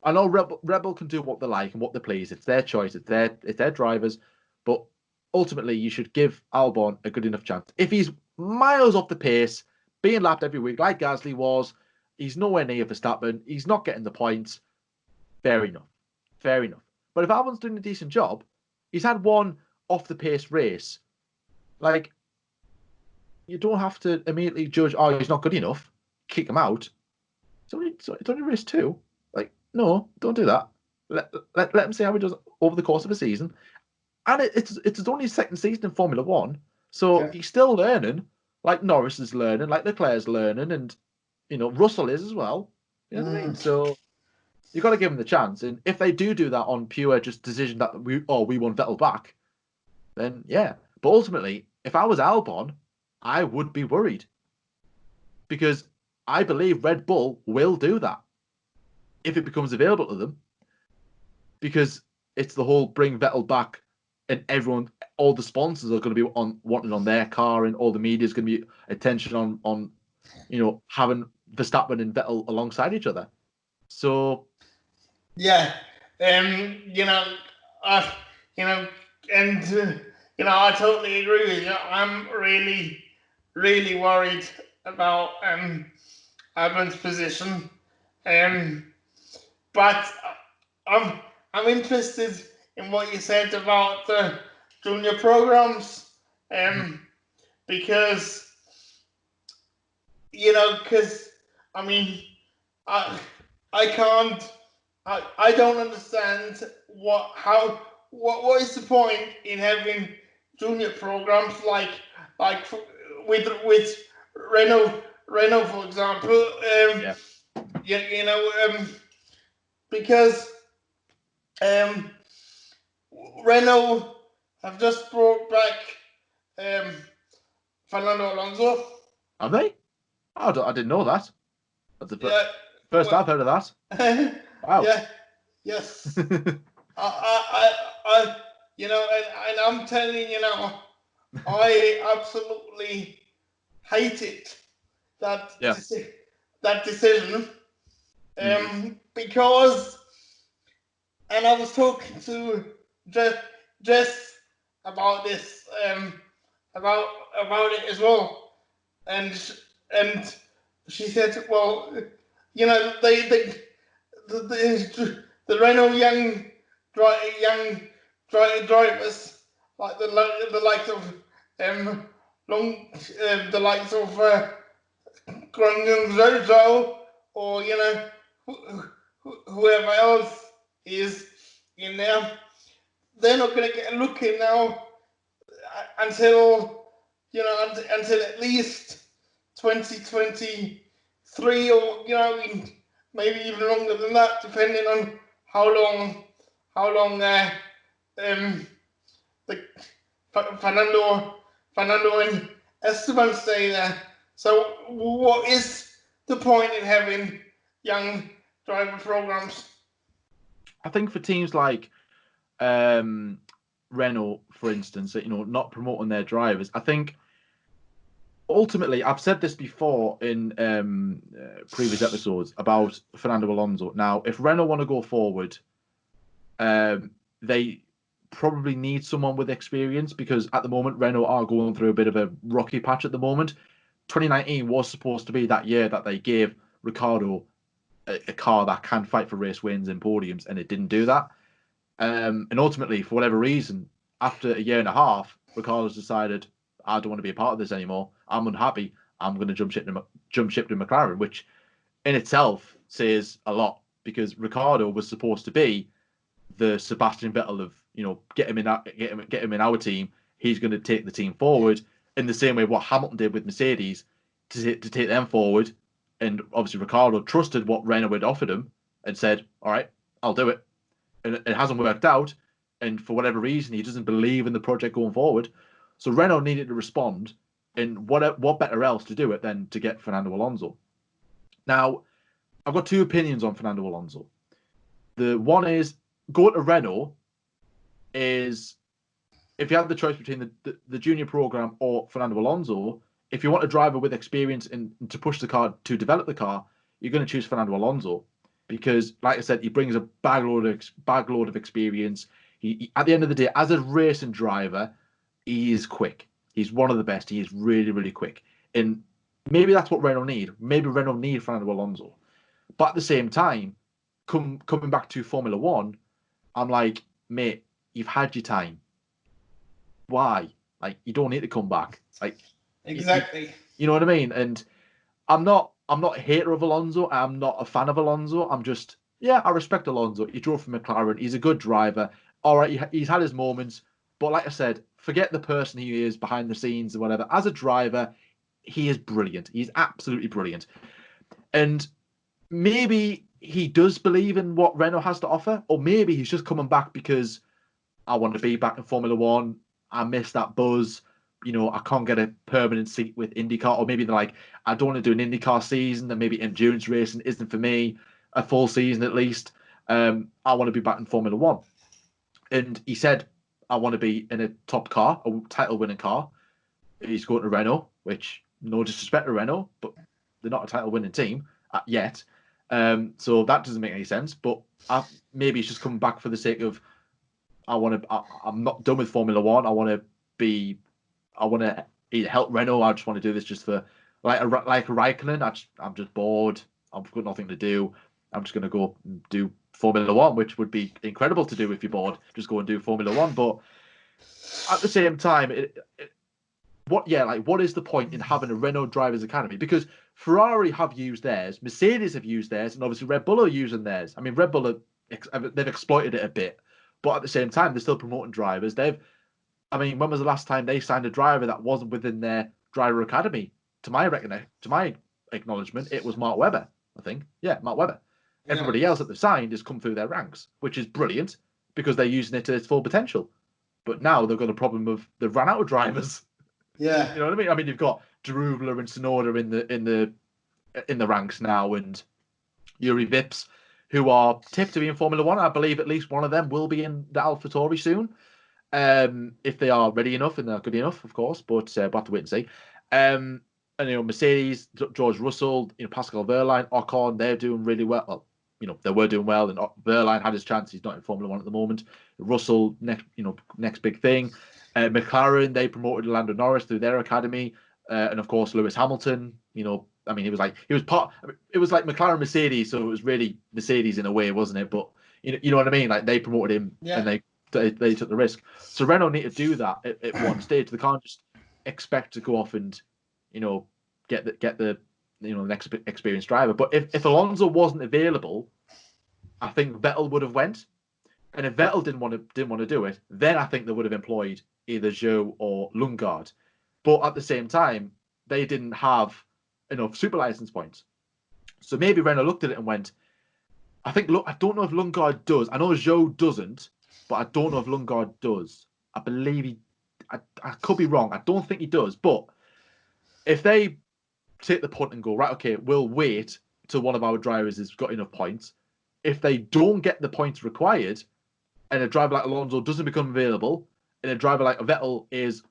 I know Red Bull can do what they like and what they please. It's their choice. It's their drivers. But ultimately, you should give Albon a good enough chance. If he's miles off the pace, being lapped every week like Gasly was, he's nowhere near Verstappen. He's not getting the points. Fair enough. But if Albon's doing a decent job, he's had one off the pace race. Like, you don't have to immediately judge, oh, he's not good enough, kick him out. It's only race 2. Like, no, don't do that. Let him see how he does over the course of a season. And it's only his second season in Formula 1, so he's still learning. Like Norris is learning, like Leclerc's learning, and Russell is as well. You know what I mean? So you got to give him the chance. And if they do that on pure just decision that we want Vettel back, then yeah. But ultimately, if I was Albon, I would be worried, because I believe Red Bull will do that if it becomes available to them, because it's the whole bring Vettel back, and all the sponsors are going to be wanting on their car, and all the media is going to be attention on having Verstappen and Vettel alongside each other. So yeah, I totally agree with you. I'm really, really worried about Albon's position, but I'm interested in what you said about the junior programs, because I mean, I can't. I don't understand what is the point in having junior programs like with Renault for example, because Renault have just brought back Fernando Alonso. Have they? I didn't know that. That's the first I've heard of that. Wow. Yeah. Yes. I and I'm telling you now, I absolutely hated that decision, because, and I was talking to Jess about this, about it as well, and she said, well, the Renault young drivers, like the likes of the likes of Zhou, or whoever else is in there, they're not going to get a look in now until at least 2023, or maybe even longer than that, depending on how long the Fernando and Esteban stay there. So what is the point in having young driver programs? I think for teams like Renault, for instance, not promoting their drivers, I think ultimately, I've said this before in previous episodes about Fernando Alonso. Now, if Renault want to go forward, they probably need someone with experience, because at the moment Renault are going through a bit of a rocky patch at the moment. 2019 was supposed to be that year that they gave Ricciardo a car that can fight for race wins and podiums, and it didn't do that. And ultimately, for whatever reason, after a year and a half, Ricciardo's decided, I don't want to be a part of this anymore. I'm unhappy. I'm going to jump ship to McLaren, which in itself says a lot, because Ricciardo was supposed to be the Sebastian Vettel of, get him in our team. He's going to take the team forward in the same way what Hamilton did with Mercedes to take them forward. And obviously Ricciardo trusted what Renault had offered him and said, all right, I'll do it. And it hasn't worked out. And for whatever reason, he doesn't believe in the project going forward. So Renault needed to respond. And what better else to do it than to get Fernando Alonso? Now, I've got two opinions on Fernando Alonso. The one is, going to Renault is, if you have the choice between the junior program or Fernando Alonso, if you want a driver with experience and to push the car, to develop the car, you're going to choose Fernando Alonso, because, like I said, he brings a bag load of experience. He, at the end of the day, as a racing driver, he is quick. He's one of the best. He is really, really quick. And maybe that's what Renault need. Maybe Renault need Fernando Alonso. But at the same time, coming back to Formula One, I'm like, mate, you've had your time. Why? Like, you don't need to come back. Like, exactly. You know what I mean? And I'm not a hater of Alonso. I'm not a fan of Alonso. I'm just, yeah, I respect Alonso. He drove for McLaren. He's a good driver. All right, he's had his moments. But like I said, forget the person he is behind the scenes and whatever. As a driver, he is brilliant. He's absolutely brilliant. And maybe he does believe in what Renault has to offer, or maybe he's just coming back because I want to be back in Formula One. I miss that buzz. I can't get a permanent seat with IndyCar, or maybe they're like, I don't want to do an IndyCar season, and maybe endurance racing isn't for me, a full season at least. I want to be back in Formula One. And he said, I want to be in a top car, a title-winning car. He's going to Renault, which, no disrespect to Renault, but they're not a title-winning team yet. So that doesn't make any sense. But maybe he's just coming back for the sake of, I'm not done with Formula One. I want to either help Renault. I just want to do this just for like a Raikkonen. I'm just bored. I've got nothing to do. I'm just going to go and do Formula One, which would be incredible to do if you're bored. Just go and do Formula One. But at the same time, what is the point in having a Renault Drivers Academy? Because Ferrari have used theirs, Mercedes have used theirs, and obviously Red Bull are using theirs. I mean, Red Bull they've exploited it a bit, but at the same time, they're still promoting drivers. When was the last time they signed a driver that wasn't within their driver academy? To my acknowledgement, it was Mark Webber, I think. Yeah, Mark Webber. Yeah. Everybody else that they've signed has come through their ranks, which is brilliant because they're using it to its full potential. But now they've got a problem of they've run out of drivers. Yeah, you know what I mean. I mean, you've got Daruvla and Sonoda in the ranks now, and Yuri Vips, who are tipped to be in Formula One. I believe at least one of them will be in the AlphaTauri soon. If they are ready enough and they're good enough, of course, but we'll have to wait and see. And Mercedes, George Russell, Pascal Wehrlein, Ocon, they're doing really well. Well, they were doing well, and Wehrlein had his chance. He's not in Formula One at the moment. Russell, next big thing. McLaren, they promoted Lando Norris through their academy, and of course Lewis Hamilton. It was like McLaren Mercedes, so it was really Mercedes in a way, wasn't it? But you know what I mean? Like, they promoted him, yeah. And they took the risk. So Renault need to do that at one stage. They can't just expect to go off and get the next experienced driver. But if Alonso wasn't available, I think Vettel would have went. And if Vettel didn't want to do it, then I think they would have employed either Zhou or Lundgaard. But at the same time, they didn't have enough super license points. So maybe Renault looked at it and went, I don't know if Lundgaard does. I know Zhou doesn't, but I don't know if Lundgaard does. I believe I could be wrong. I don't think he does. But if they take the punt and go, right, okay, we'll wait till one of our drivers has got enough points. If they don't get the points required, and a driver like Alonso doesn't become available, and a driver like Vettel is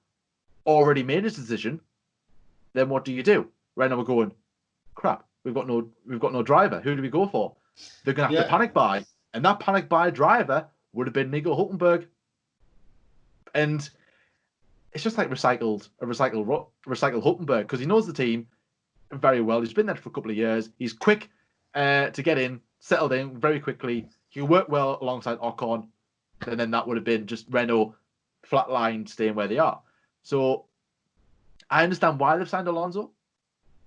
already made his decision, then what do? Renault are going, crap, we've got no driver. Who do we go for? They're going to have to panic buy. And that panic buy driver would have been Nico Hulkenberg. And it's just like recycled Hulkenberg, because he knows the team very well. He's been there for a couple of years. He's quick to get in, settled in very quickly. He worked well alongside Ocon, and then that would have been just Renault flatline staying where they are. So I understand why they've signed Alonso,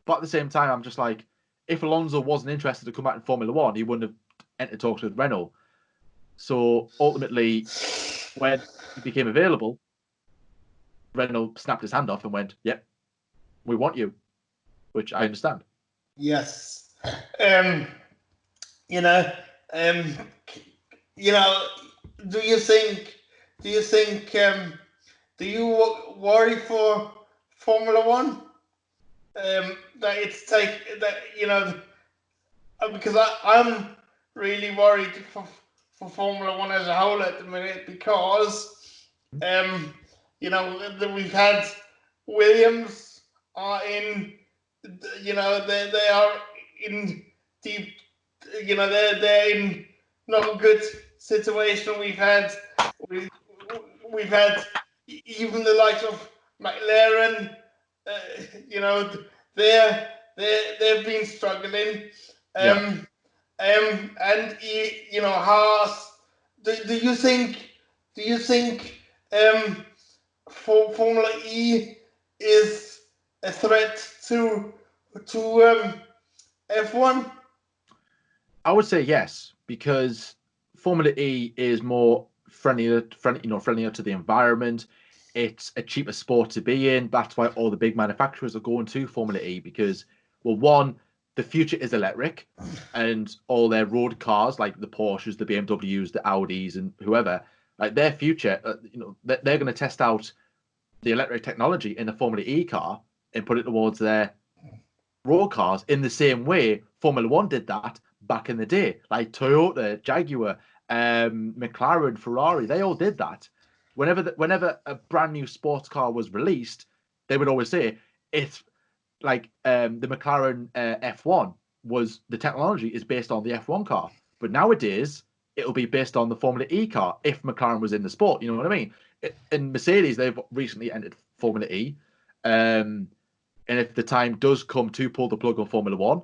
but at the same time, I'm just like, if Alonso wasn't interested to come back in Formula One, he wouldn't have entered talks with Renault. So ultimately, when he became available, Renault snapped his hand off and went, "Yep, we want you," which I understand. Yes. You know, um, do you think, do you worry for Formula One? That it's because I'm really worried for Formula One as a whole at the minute, because we've had Williams are in, they are in deep, they're in not a good situation. We've had even the likes of McLaren, they've been struggling. And Haas. Do you think Formula E is a threat to F1? I would say yes, because Formula E is more friendlier to the environment. It's a cheaper sport to be in. That's why all the big manufacturers are going to Formula E, because, well, one, the future is electric, and all their road cars, like the Porsches, the BMWs, the Audis, and whoever, like their future, they're going to test out the electric technology in the Formula E car and put it towards their road cars in the same way Formula One did that back in the day. Like Toyota, Jaguar, McLaren, Ferrari, they all did that. Whenever a brand new sports car was released, they would always say it's like the McLaren F1 was, the technology is based on the F1 car, but nowadays it'll be based on the Formula E car if McLaren was in the sport. You know what I mean? In Mercedes, they've recently entered Formula E, and if the time does come to pull the plug on Formula One,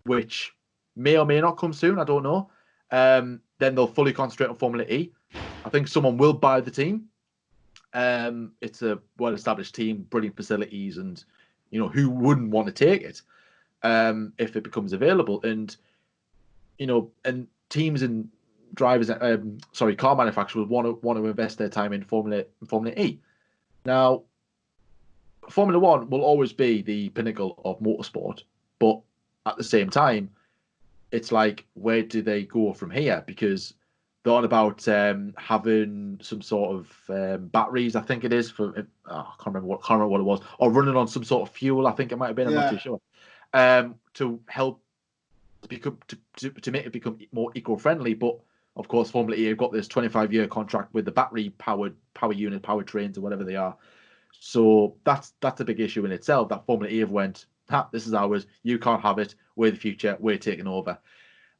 which may or may not come soon, I don't know, then they'll fully concentrate on Formula E. I think someone will buy the team. It's a well-established team, brilliant facilities, and who wouldn't want to take it if it becomes available? And and teams and drivers, car manufacturers want to invest their time in Formula E. Now, Formula One will always be the pinnacle of motorsport, but at the same time, it's like, where do they go from here? Because they're on about having some sort of batteries, I think it is, for I can't remember what it was, or running on some sort of fuel, I think it might have been. I'm not too sure. To help to make it become more eco-friendly. But of course, Formula E have got this 25-year contract with the battery power unit, power trains, or whatever they are. So that's a big issue in itself, that Formula E have went, this is ours, you can't have it, we're the future, we're taking over.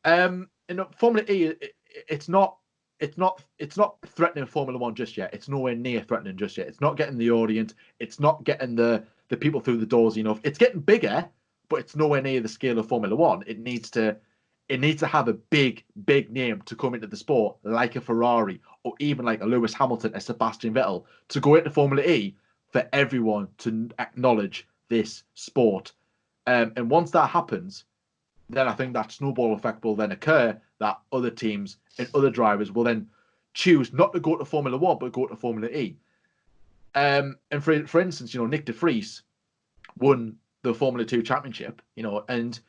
Formula E, it's not threatening Formula One just yet. It's nowhere near threatening just yet. It's not getting the audience, it's not getting the people through the doors enough. It's getting bigger, but it's nowhere near the scale of Formula One. It needs to have a big name to come into the sport, like a Ferrari, or even like a Lewis Hamilton, a Sebastian Vettel, to go into Formula E, for everyone to acknowledge this sport. And once that happens, then I think that snowball effect will then occur, that other teams and other drivers will then choose not to go to Formula One, but go to Formula E. And for instance, Nick de Vries won the Formula 2 championship, and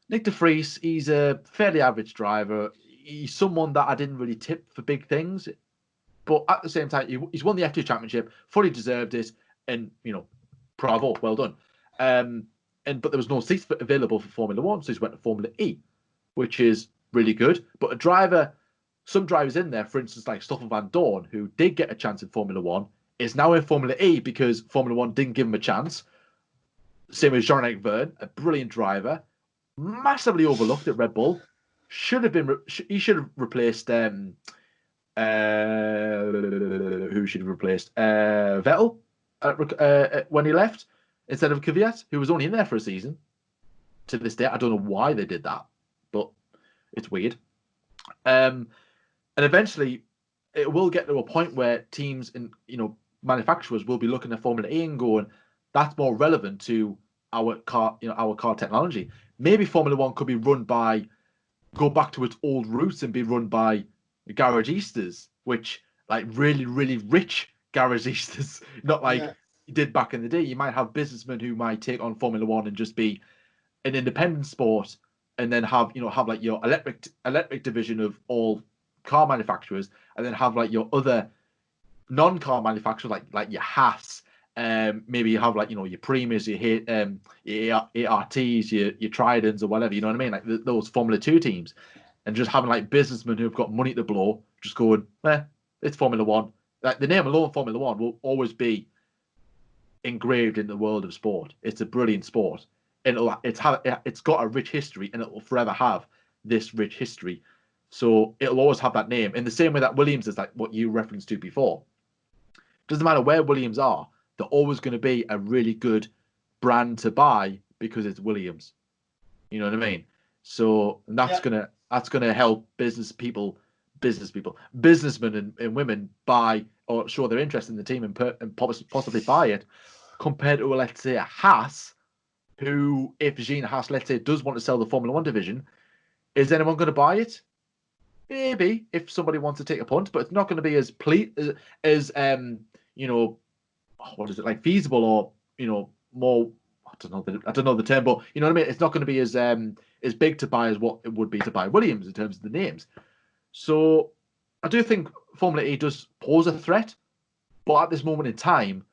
Nick de Vries, he's a fairly average driver. He's someone that I didn't really tip for big things, but at the same time, he's won the F2 championship, fully deserved it, and bravo, well done. But there was no seats available for Formula One, so he's went to Formula E, which is really good. But some drivers in there, for instance, like Stoffel Van Dorn, who did get a chance in Formula One, is now in Formula E because Formula One didn't give him a chance. Same as Jean-Eric Vergne, a brilliant driver, massively overlooked at Red Bull. He should have replaced Who should have replaced Vettel when he left instead of Kvyat, who was only in there for a season. To this day, I don't know why they did that, but it's weird. And eventually, it will get to a point where teams and manufacturers will be looking at Formula E and going, "That's more relevant to our car, our car technology." Maybe Formula One could be run by, go back to its old roots and be run by garagistas, which like really, really rich garagistas, not like you did back in the day. You might have businessmen who might take on Formula One and just be an independent sport, and then have like your electric division of all car manufacturers, and then have like your other non-car manufacturers like your Haas. Maybe you have like your Primas, your ARTs, your Tridents, or whatever. You know what I mean? Like those Formula 2 teams, and just having like businessmen who've got money to blow, just going, it's Formula One. Like the name alone, Formula One, will always be engraved in the world of sport. It's a brilliant sport, and it's got a rich history, and it will forever have this rich history. So it'll always have that name in the same way that Williams is, like what you referenced to before. Doesn't matter where Williams are, they're always going to be a really good brand to buy because it's Williams. You know what I mean? So that's gonna help businessmen and women buy or show their interest in the team and possibly buy it, compared to, let's say, a Haas, who, if Gene Haas, let's say, does want to sell the Formula One division, is anyone going to buy it? Maybe, if somebody wants to take a punt, but it's not going to be as what is it, like, feasible, or more. I don't know the term, but you know what I mean. It's not going to be as big to buy as what it would be to buy Williams in terms of the names. So I do think Formula E does pose a threat, but at this moment in time,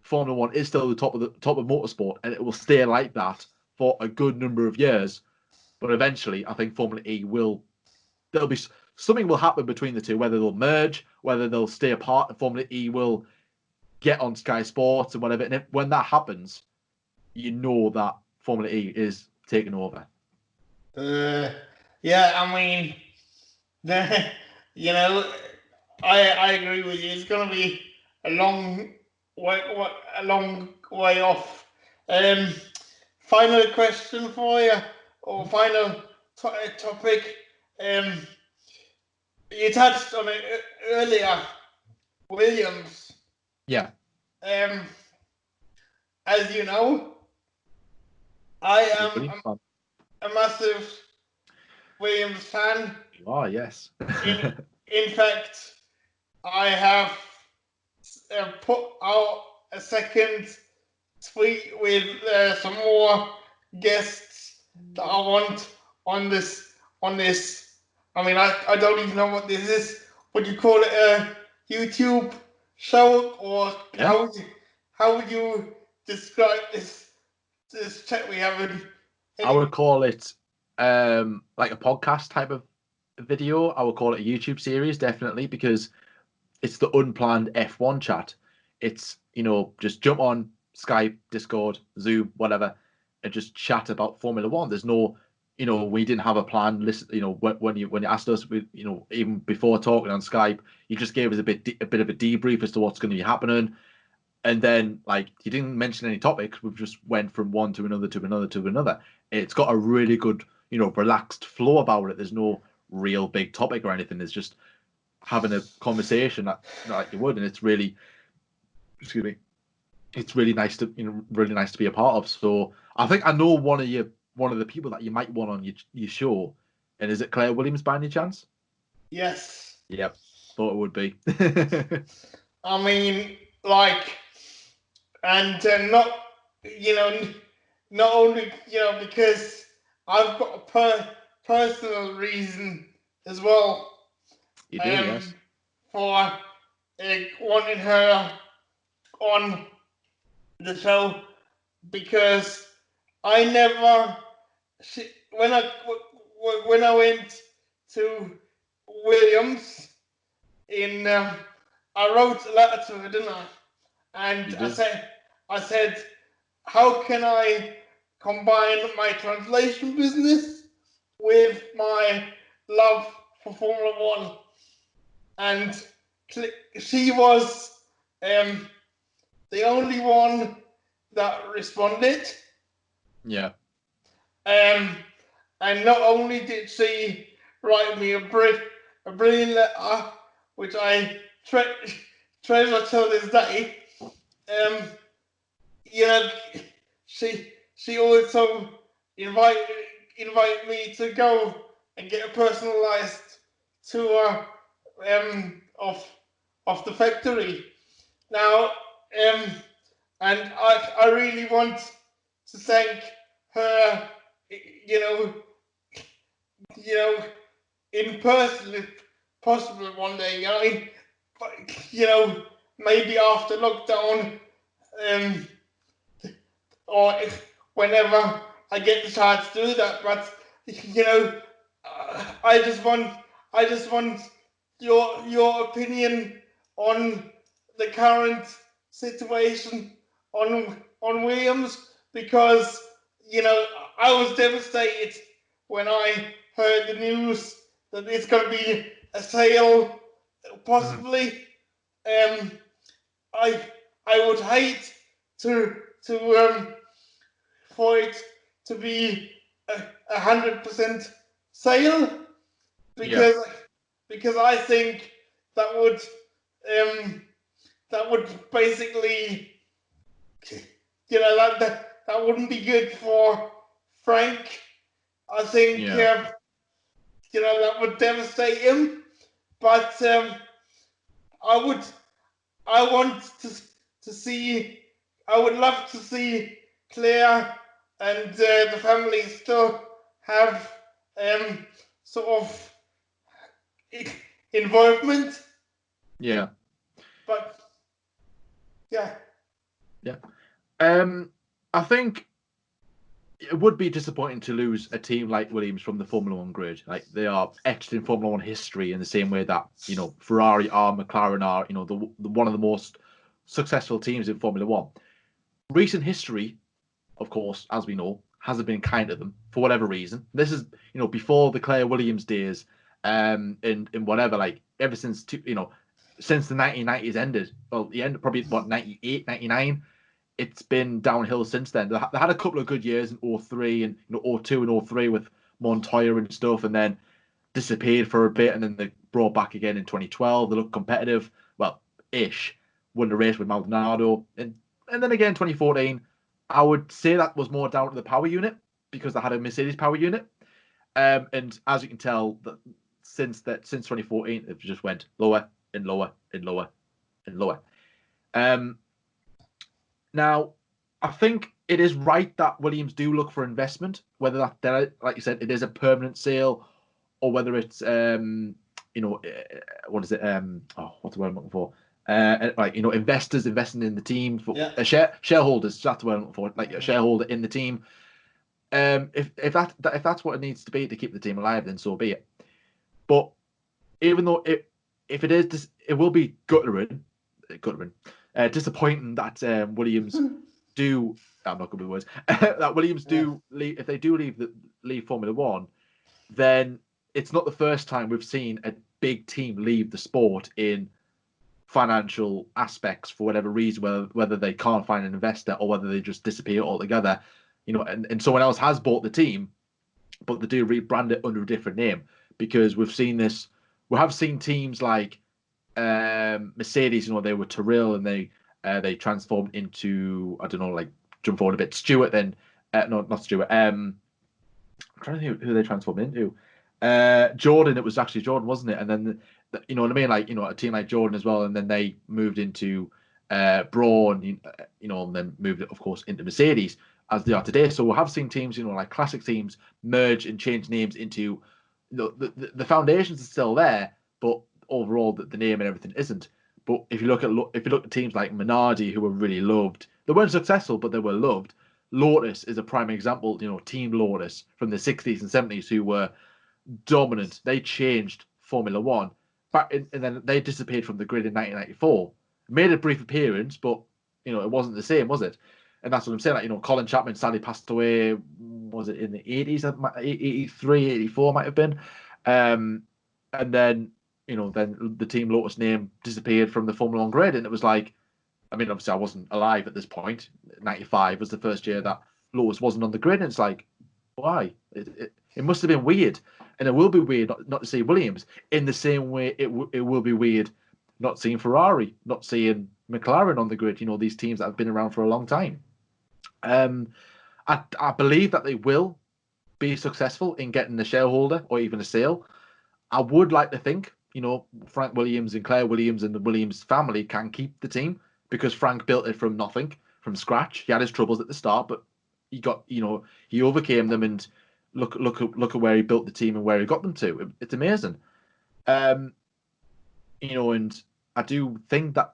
Formula One is still the top of motorsport, and it will stay like that for a good number of years. But eventually, I think Formula E there'll be something will happen between the two, whether they'll merge, whether they'll stay apart, and Formula E will get on Sky Sports and whatever. And when that happens, you know that Formula E is taking over. Yeah, I mean, I agree with you. It's going to be a long way off. Final question for you, or final topic. You touched on it earlier, Williams. Yeah. As you know, I am a massive Williams fan. You are, yes. in fact, I have put out a second tweet with some more guests that I want on this. I mean, I don't even know what this is. Would you call it a YouTube show, or how would you describe this chat we have? I would call it like a podcast type of video. I would call it a YouTube series, definitely, because it's the Unplanned F1 Chat. It's, just jump on Skype, Discord, Zoom, whatever, and just chat about Formula One. There's no, we didn't have a plan. Listen, when you asked us, even before talking on Skype, you just gave us a bit of a debrief as to what's going to be happening. And then, like, you didn't mention any topics. We've just went from one to another to another to another. It's got a really good, relaxed flow about it. There's no real big topic or anything. It's just having a conversation like you would, and it's really, it's really nice to, really nice to be a part of. So I think I know one of the people that you might want on your show. And is it Claire Williams by any chance? Yes. Yep. Thought it would be. I mean, like, and not only because I've got a personal reason as well. You do, yes. For wanting her on the show, because I never, when I went to Williams I wrote a letter to her, didn't I? And I said, how can I combine my translation business with my love for Formula One? and she was the only one that responded. Yeah. And not only did she write me a brilliant letter, which I treasure till this day, she also invite me to go and get a personalized tour of the factory. Now, and I really want to thank her, in person if possible one day. Maybe after lockdown, or whenever I get the chance to do that. But I just want your opinion on the current situation on Williams, because I was devastated when I heard the news that it's going to be a sale, possibly. I would hate to for it to be 100% sale, because I think that would basically, that wouldn't be good for Frank. I think that would devastate him. But I would love to see Claire and the family still have sort of involvement. Yeah. But yeah. I think it would be disappointing to lose a team like Williams from the Formula One grid. Like, they are etched in Formula One history in the same way that Ferrari are, McLaren are, the one of the most successful teams in Formula One. Recent history, of course, as we know, hasn't been kind to them for whatever reason. This is before the Claire Williams days, and whatever, like ever since since the 1990s ended. Well, the end probably 98, 99. It's been downhill since then. They had a couple of good years in 03 and 02 and 03 with Montoya and stuff, and then disappeared for a bit, and then they brought back again in 2012. They looked competitive, well, ish. Won the race with Maldonado, and then again 2014. I would say that was more down to the power unit, because they had a Mercedes power unit, and as you can tell, that since 2014, it just went lower and lower and lower and lower. Now, I think it is right that Williams do look for investment, whether that, like you said, it is a permanent sale, or whether it's what is it? What's the word I'm looking for? Investors investing in the team, for shareholders. That's the word I'm looking for. Like a shareholder in the team. If that's what it needs to be to keep the team alive, then so be it. But even though if it is, it will be guttering, disappointing that Williams do. I'm not good with words. That Williams do leave. If they do leave Formula One, then it's not the first time we've seen a big team leave the sport in financial aspects for whatever reason, whether they can't find an investor or whether they just disappear altogether. And someone else has bought the team, but they do rebrand it under a different name, because we've seen this. We have seen teams like Mercedes, they were Tyrrell, and they transformed into, I don't know, like jump forward a bit, Stewart, then no, not Stewart. I'm trying to think who they transformed into. Jordan. It was actually Jordan, wasn't it? And then you know what I mean, like a team like Jordan as well, and then they moved into Braun, and then moved, of course, into Mercedes as they are today. So we have seen teams, like classic teams, merge and change names into the foundations are still there, but overall the name and everything isn't. But if you look at teams like Minardi, who were really loved, they weren't successful, but they were loved. Lotus is a prime example. Team Lotus from the 60s and 70s, who were dominant. They changed Formula One, and then they disappeared from the grid in 1994. Made a brief appearance, but it wasn't the same, was it? And that's what I'm saying. Like, Colin Chapman sadly passed away. Was it in the 80s? 83, 84 might have been. And then then the Team Lotus name disappeared from the Formula One grid, and it was like, I mean, obviously I wasn't alive at this point. 95 was the first year that Lotus wasn't on the grid, and it's like, why? It must have been weird, and it will be weird not to see Williams in the same way it will be weird not seeing Ferrari, not seeing McLaren on the grid. These teams that have been around for a long time. I believe that they will be successful in getting a shareholder or even a sale. I would like to think, Frank Williams and Claire Williams and the Williams family can keep the team, because Frank built it from nothing, from scratch. He had his troubles at the start, but he overcame them, and look at where he built the team and where he got them to. It's amazing. And I do think that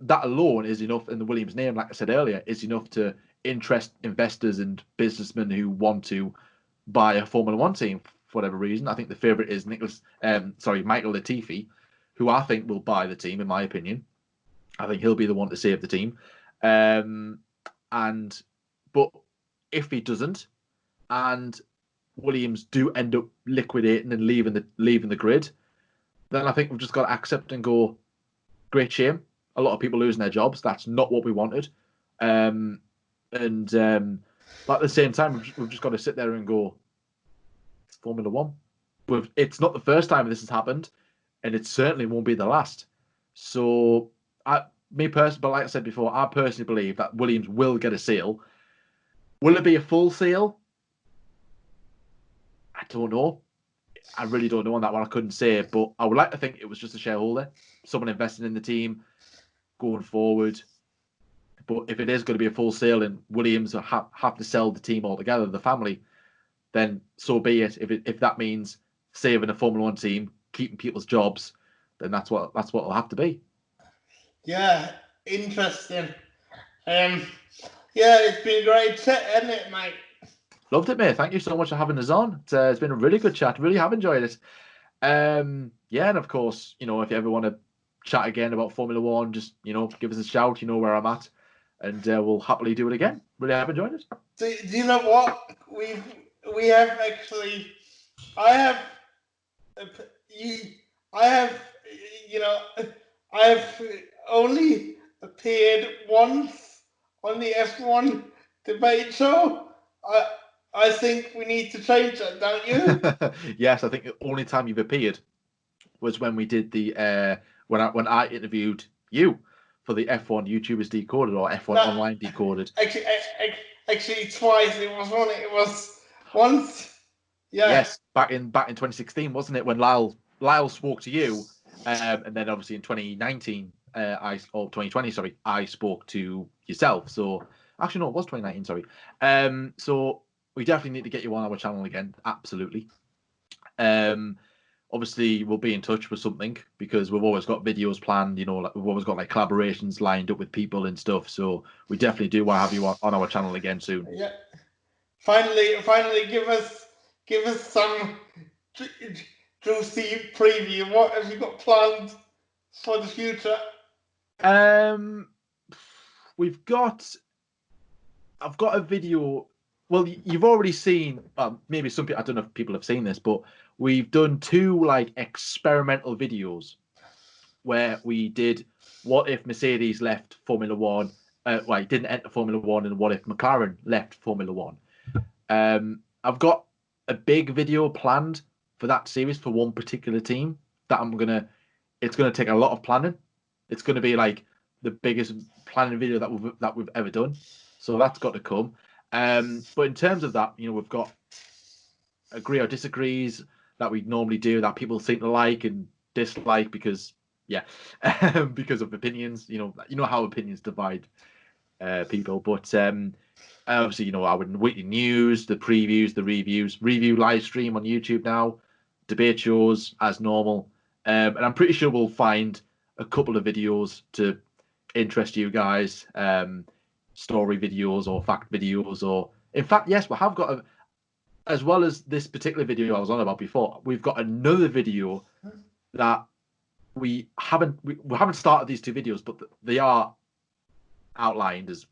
alone is enough, in the Williams name, like I said earlier, is enough to interest investors and businessmen who want to buy a Formula One team for whatever reason. I think the favourite is Michael Latifi, who I think will buy the team, in my opinion. I think he'll be the one to save the team. But if he doesn't, and Williams do end up liquidating and leaving the grid, then I think we've just got to accept and go, great shame. A lot of people losing their jobs. That's not what we wanted. But at the same time, we've just got to sit there and go, it's Formula One. It's not the first time this has happened, and it certainly won't be the last. So, but like I said before, I personally believe that Williams will get a sale. Will it be a full sale? I don't know. I really don't know on that one. I couldn't say, but I would like to think it was just a shareholder, someone investing in the team going forward. But if it is going to be a full sale and Williams have to sell the team altogether, the family, then so be it. If that means saving a Formula One team, keeping people's jobs, then that's what it'll have to be. Yeah, interesting. Yeah, it's been a great chat, hasn't it, mate? Loved it, mate. Thank you so much for having us on. It's been a really good chat. Really have enjoyed it. And of course, if you ever want to chat again about Formula One, just give us a shout. You know where I'm at, and we'll happily do it again. Really have enjoyed it. Do you know what we have actually? I have only appeared once on the F1 debate show. I think we need to change that, don't you? Yes, I think the only time you've appeared was when we did the when I interviewed you for the F1 YouTubers Decoded or F1 Online Decoded. Actually, twice. It was once. Yeah. Yes, back in 2016, wasn't it, when Lyle spoke to you, and then obviously in 2019, or 2020, sorry, I spoke to yourself. So actually, no, it was 2019. Sorry. So we definitely need to get you on our channel again. Absolutely. Obviously, we'll be in touch with something, because we've always got videos planned. We've always got collaborations lined up with people and stuff. So we definitely do want to have you on our channel again soon. Yeah. Finally, give us some juicy preview. What have you got planned for the future? I've got a video. Well, you've already seen. Maybe some people. I don't know if people have seen this, but we've done 2 experimental videos where we did what if Mercedes left Formula One. Didn't enter Formula One, and what if McLaren left Formula One. I've got a big video planned for that series for one particular team that it's gonna take a lot of planning. It's gonna be the biggest planning video that we've ever done. So that's got to come. But in terms of that, we've got agree or disagrees that we normally do, that people seem to like and dislike because because of opinions. You know how opinions divide people. But obviously, our weekly news, the previews, the review live stream on YouTube now, debate shows as normal. And I'm pretty sure we'll find a couple of videos to interest you guys, story videos or fact videos, or in fact, yes, we have got as well as this particular video I was on about before, we've got another video that we haven't started these 2 videos, but they are outlined as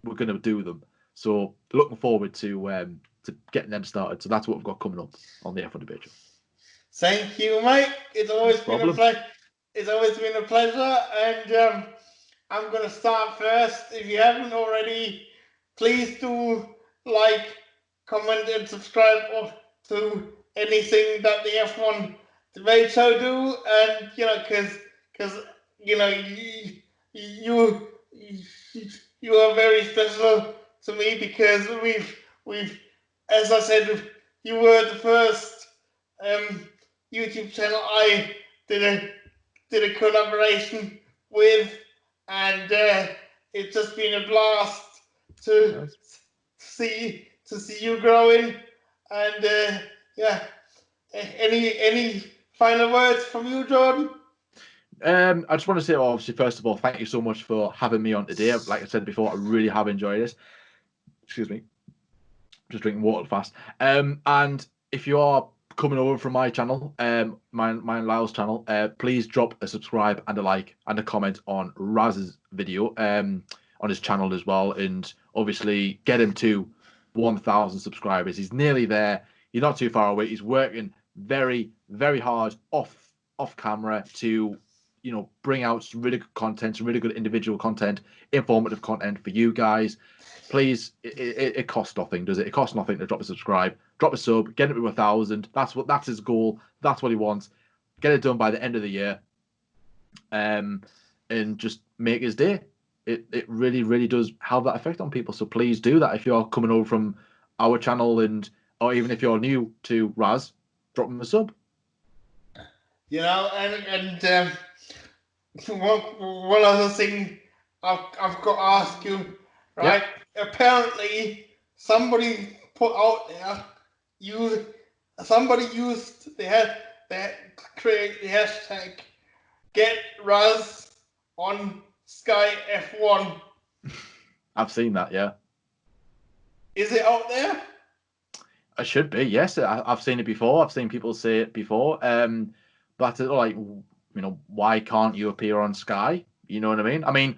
we're going to do them. So looking forward to getting them started. So that's what we've got coming up on the F1 debate show. Thank you, Mike. It's always been a problem. pleasure. It's always been a pleasure, and I'm gonna start first. If you haven't already, please do like, comment, and subscribe to anything that the F1 debate show do, and because you you are very special to me because we've as I said, you were the first YouTube channel I did a collaboration with, and it's just been a blast to see you growing. And yeah, any final words from you, Jordan? I just want to say, obviously, first of all, thank you so much for having me on today. Like I said before, I really have enjoyed it. Excuse me, just drinking water fast. And if you are coming over from my channel, mine and Lyle's channel, please drop a subscribe and a like and a comment on Raz's video, on his channel as well, and obviously get him to 1,000 subscribers. He's nearly there. He's not too far away. He's working very, very hard off camera to, bring out some really good content, some really good individual content, informative content for you guys. Please, it costs nothing, does it? It costs nothing to drop a subscribe, drop a sub, get it to 1,000. That's his goal. That's what he wants. Get it done by the end of the year, and just make his day. It really, really does have that effect on people. So please do that if you're coming over from our channel, or even if you're new to Raz, drop him a sub. And one other thing I've got to ask you, right? Yep. Apparently, somebody put out there, somebody used create the hashtag Get Raz on Sky F1. I've seen that, yeah. Is it out there? It should be, yes. I've seen it before. I've seen people say it before. But like, why can't you appear on Sky? You know what I mean? I mean,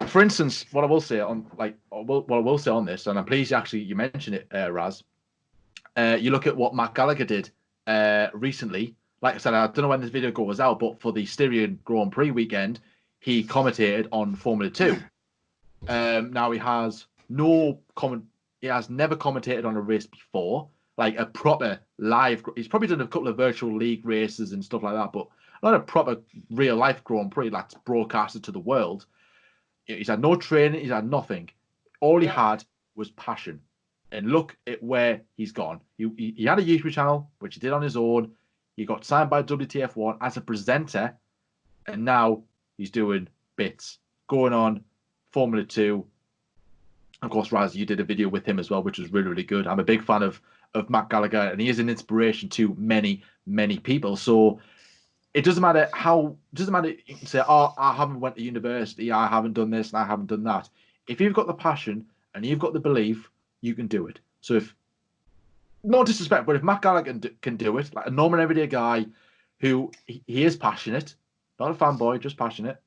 for instance, what I will say on this, and I'm pleased you mentioned it, Raz. You look at what Matt Gallagher did recently. Like I said, I don't know when this video goes out, but for the Styrian Grand Prix weekend, he commentated on Formula 2. Now he has he has never commentated on a race before, like a proper live. He's probably done a couple of virtual league races and stuff like that, but not a proper real life Grand Prix that's broadcasted to the world. He's had no training. He's had nothing. All he had was passion. And look at where he's gone. He had a YouTube channel, which he did on his own. He got signed by WTF1 as a presenter, and now he's doing bits, going on Formula 2. Of course, Raz, you did a video with him as well, which was really, really good. I'm a big fan of Matt Gallagher, and he is an inspiration to many, many people. So it doesn't matter you can say, oh, I haven't went to university, I haven't done this, and I haven't done that. If you've got the passion and you've got the belief, you can do it. So if, no disrespect, but if Matt Gallagher can do it, like a normal everyday guy who he is passionate, not a fanboy, just passionate.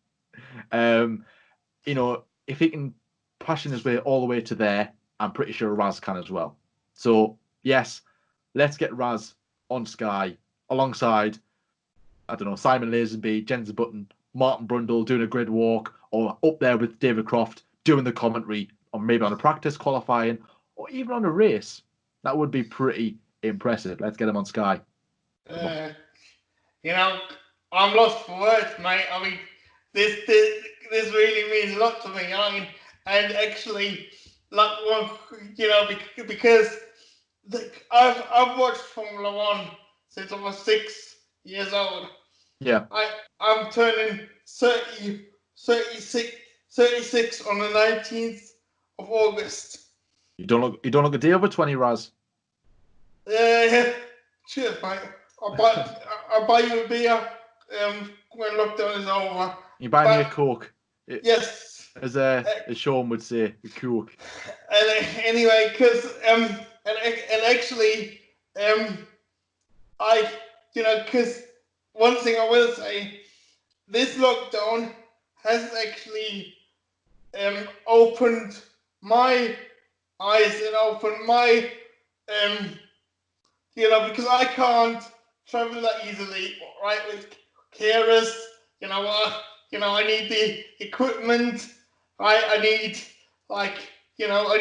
If he can passion his way all the way to there, I'm pretty sure Raz can as well. So yes, let's get Raz on Sky alongside, I don't know, Simon Lazenby, Jensen Button, Martin Brundle doing a grid walk, or up there with David Croft doing the commentary, or maybe on a practice qualifying, or even on a race. That would be pretty impressive. Let's get him on Sky. I'm lost for words, mate. I mean, this really means a lot to me. And actually, because I've watched Formula One since I was 6 years old. Yeah. I'm turning 36 on the 19th of August. You don't look a day over 20, Raz. Cheers, mate. I'll buy you a beer when lockdown is over. You buy me a Coke. Yes. As Sean would say, a Coke. And anyway, because because one thing I will say, this lockdown has actually opened my eyes and opened my because I can't travel that easily, right? With carers, I need the equipment, right? I need I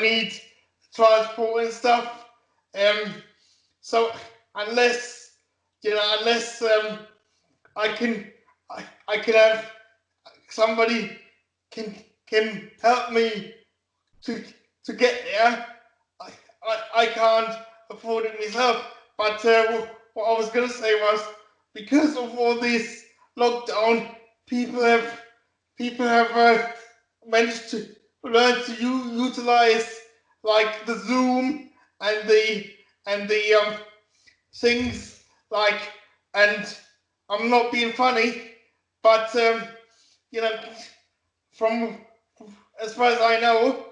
need transport and stuff. So unless I can I can have somebody can help me to to get there. I can't afford it myself. But what I was gonna say was, because of all this lockdown, people have managed to learn to utilize like the Zoom and the things like, and I'm not being funny, but you know from as far as I know,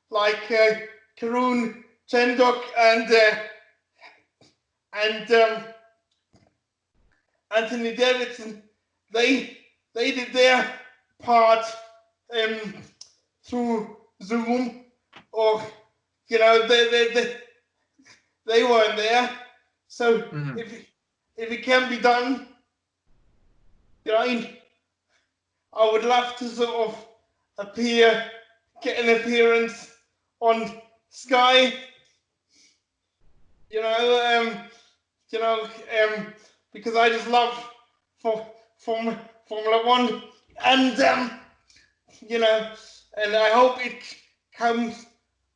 like Karun Chandok and Anthony Davidson, they did their part um, through Zoom, or they weren't there. So Mhm. if it can be done, I would love to sort of get an appearance on Sky. You know, you know, because I just love for Formula One, and you know, and I hope it comes.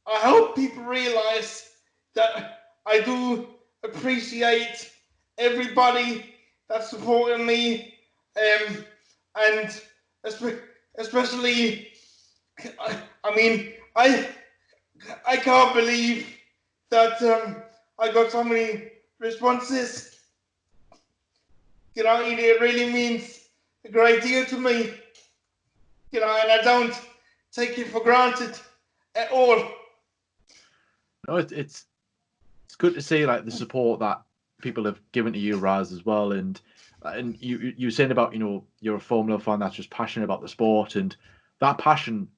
I hope people realise that I do appreciate everybody that's supporting me, and especially, I mean, I can't believe that I got so many responses. It really means a great deal to me. And I don't take it for granted at all. No, it's good to see like the support that people have given to you, Raz, as well. And you were saying about you're a Formula fan that's just passionate about the sport, and that passion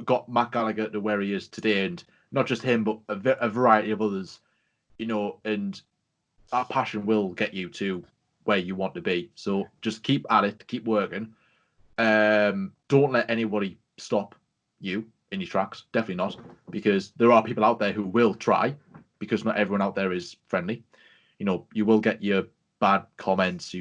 got Matt Gallagher to where he is today, and not just him, but a variety of others. And that passion will get you to where you want to be. So just keep at it, keep working. Don't let anybody stop you in your tracks. Definitely not, because there are people out there who will try, because not everyone out there is friendly. You will get your bad comments,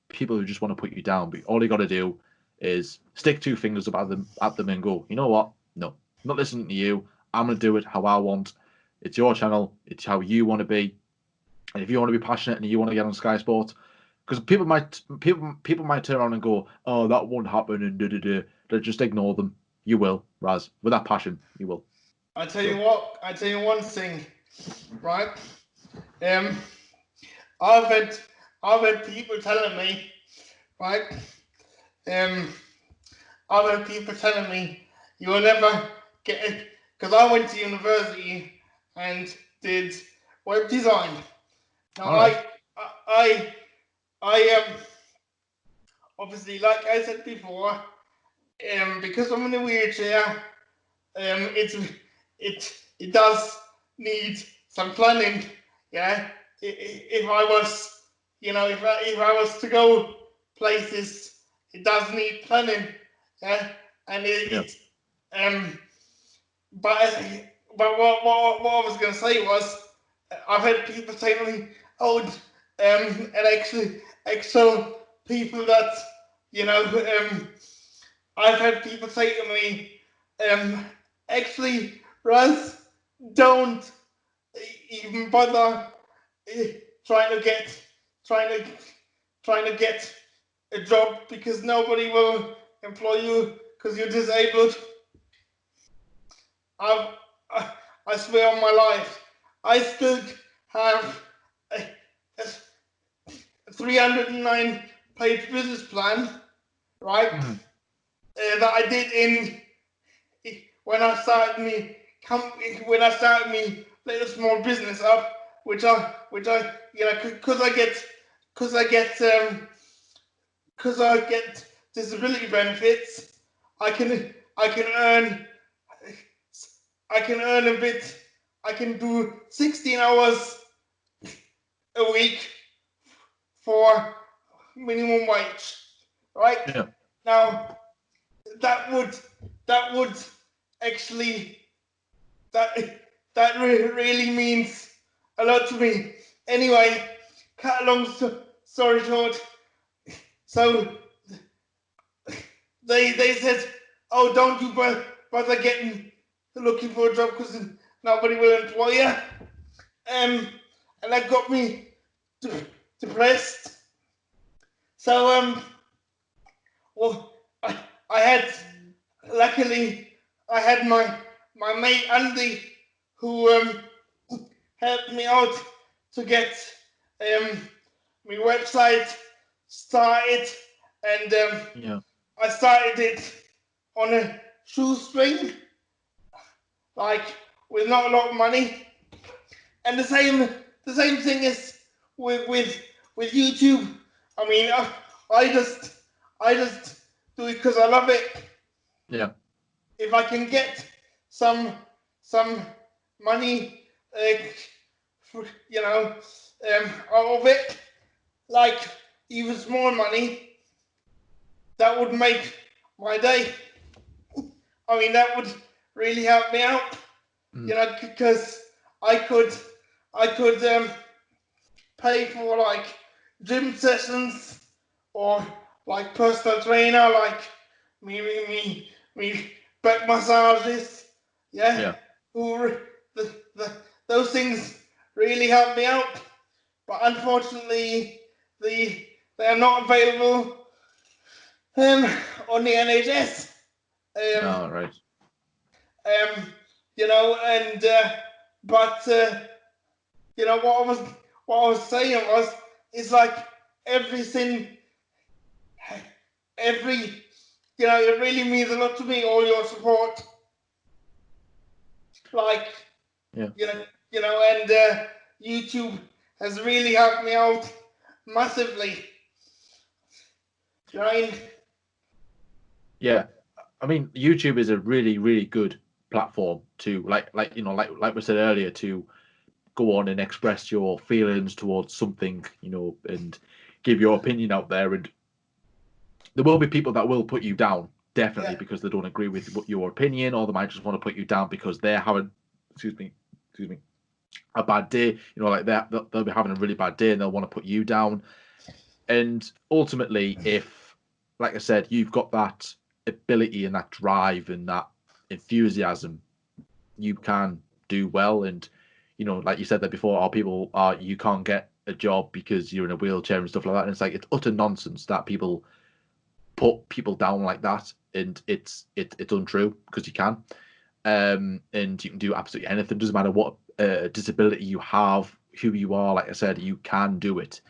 people who just want to put you down. But all you got to do is stick two fingers up at them and go, you know what? No, I'm not listening to you. I'm gonna do it how I want. It's your channel. It's how you want to be. And if you want to be passionate and you want to get on Sky Sports, because people might turn around and go, "Oh, that won't happen," and da da da. Just ignore them. You will, Raz. With that passion, you will. I tell you So, what. I tell you one thing, right? Um, I've had people telling me, right? Um, I've had people telling me you will never get it, because I went to university and did web design. Now all right. I obviously, like I said before, because I'm in a wheelchair, it's it does need some planning. Yeah, if I was, if I was to go places, it does need planning. Yeah, and Yeah. um, but what I was gonna say was, I've had people say to me, oh, and actual people that you know, I've had people say to me, um, actually, Russ, don't even bother eh, trying to get trying to trying to get a job, because nobody will employ you because you're disabled. I've, I, I swear on my life, I still have a 309-page business plan, right? Mhm. That I did when I started when I started me little small business up, which I because I get disability benefits. I can I can earn I can earn a bit. I can do 16 hours a week for minimum wage, right? Yeah. Now that would actually that really means a lot to me. Anyway, cut a long story short. So they said, "Oh, don't you bother looking for a job because nobody will employ you." And that got me depressed. So well, I had luckily I had my mate Andy who helped me out to get my website started, and Yeah. I started it on a shoestring, like with not a lot of money. And the same thing is with YouTube. I mean, I just do it because I love it. Yeah. If I can get some money, for, out of it, like even small money, that would make my day. I mean, that would really help me out, because I could pay for like gym sessions or like personal trainer, like me back massages, yeah. Yeah. Who the those things really help me out, but unfortunately, the they are not available um, on the NHS. Um, Oh, right. and but what I was saying was, it's like everything, every it really means a lot to me, all your support, like Yeah. and YouTube has really helped me out massively. Right? Yeah. I mean, YouTube is a really, really good platform to like we said earlier, to go on and express your feelings towards something, and give your opinion out there. And there will be people that will put you down, definitely, Yeah. because they don't agree with your opinion, or they might just want to put you down because they're having, excuse me, a bad day. Like that, they'll be having a really bad day and they'll want to put you down. And ultimately, if, like I said, you've got that ability and that drive and that enthusiasm, you can do well. And like you said there before, people are, you can't get a job because you're in a wheelchair and stuff like that. And it's like, it's utter nonsense that people put people down like that, and it's untrue, because you can. And you can do absolutely anything. Doesn't matter what disability you have, who you are. Like I said, you can do it.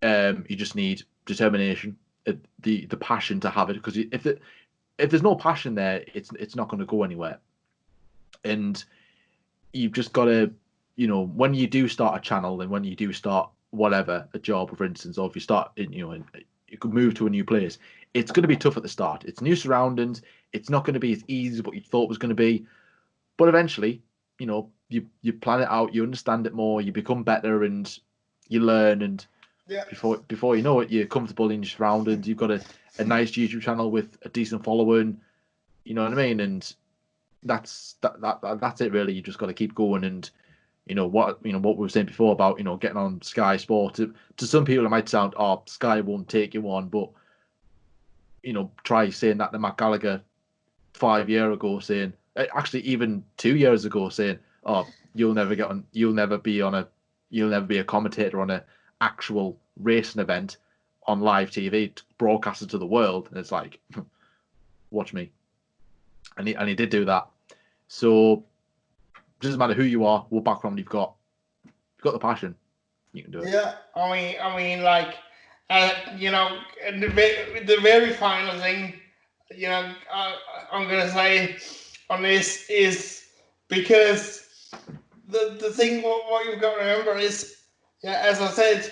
You just need determination, the passion to have it. Because if there's no passion there, it's not going to go anywhere. And you've just got to, when you do start a channel, and when you do start whatever, a job, for instance, or if you start you could move to a new place, it's going to be tough at the start. It's new surroundings. It's not going to be as easy as what you thought it was going to be. But eventually, you plan it out, you understand it more, you become better, and you learn. And Yeah. before you know it, you're comfortable in your surroundings. You've got a nice YouTube channel with a decent following. You know what I mean? And that's it, really. You just got to keep going. And what we were saying before about getting on Sky Sport. To some people, it might sound, oh, Sky won't take you on, but try saying that to Matt Gallagher 5 years ago, saying, actually even 2 years ago, saying, oh, you'll never get on, you'll never be a commentator on a actual racing event on live TV broadcasted to the world. And it's like, watch me. And he did do that. So it doesn't matter who you are, what background you've got the passion, you can do it. Yeah. I mean, like, and the very final thing, I'm gonna say on this is, because the thing what you've got to remember is, yeah, as I said,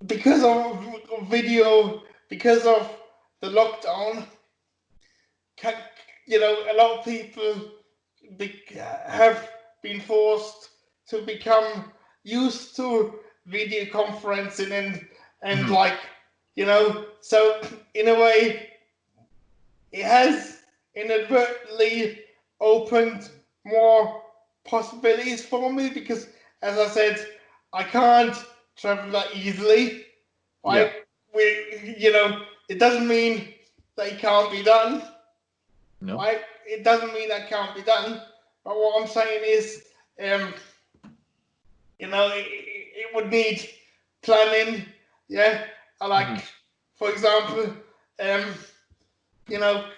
because of video, because of the lockdown, a lot of people have been forced to become used to video conferencing and Mhm. like, so in a way, it has inadvertently opened more possibilities for me because, as I said, I can't travel that easily. Yeah. Like, it doesn't mean that it can't be done. No. Right? It doesn't mean that can't be done. But what I'm saying is, it would need planning. Yeah, Mhm. like, for example, um,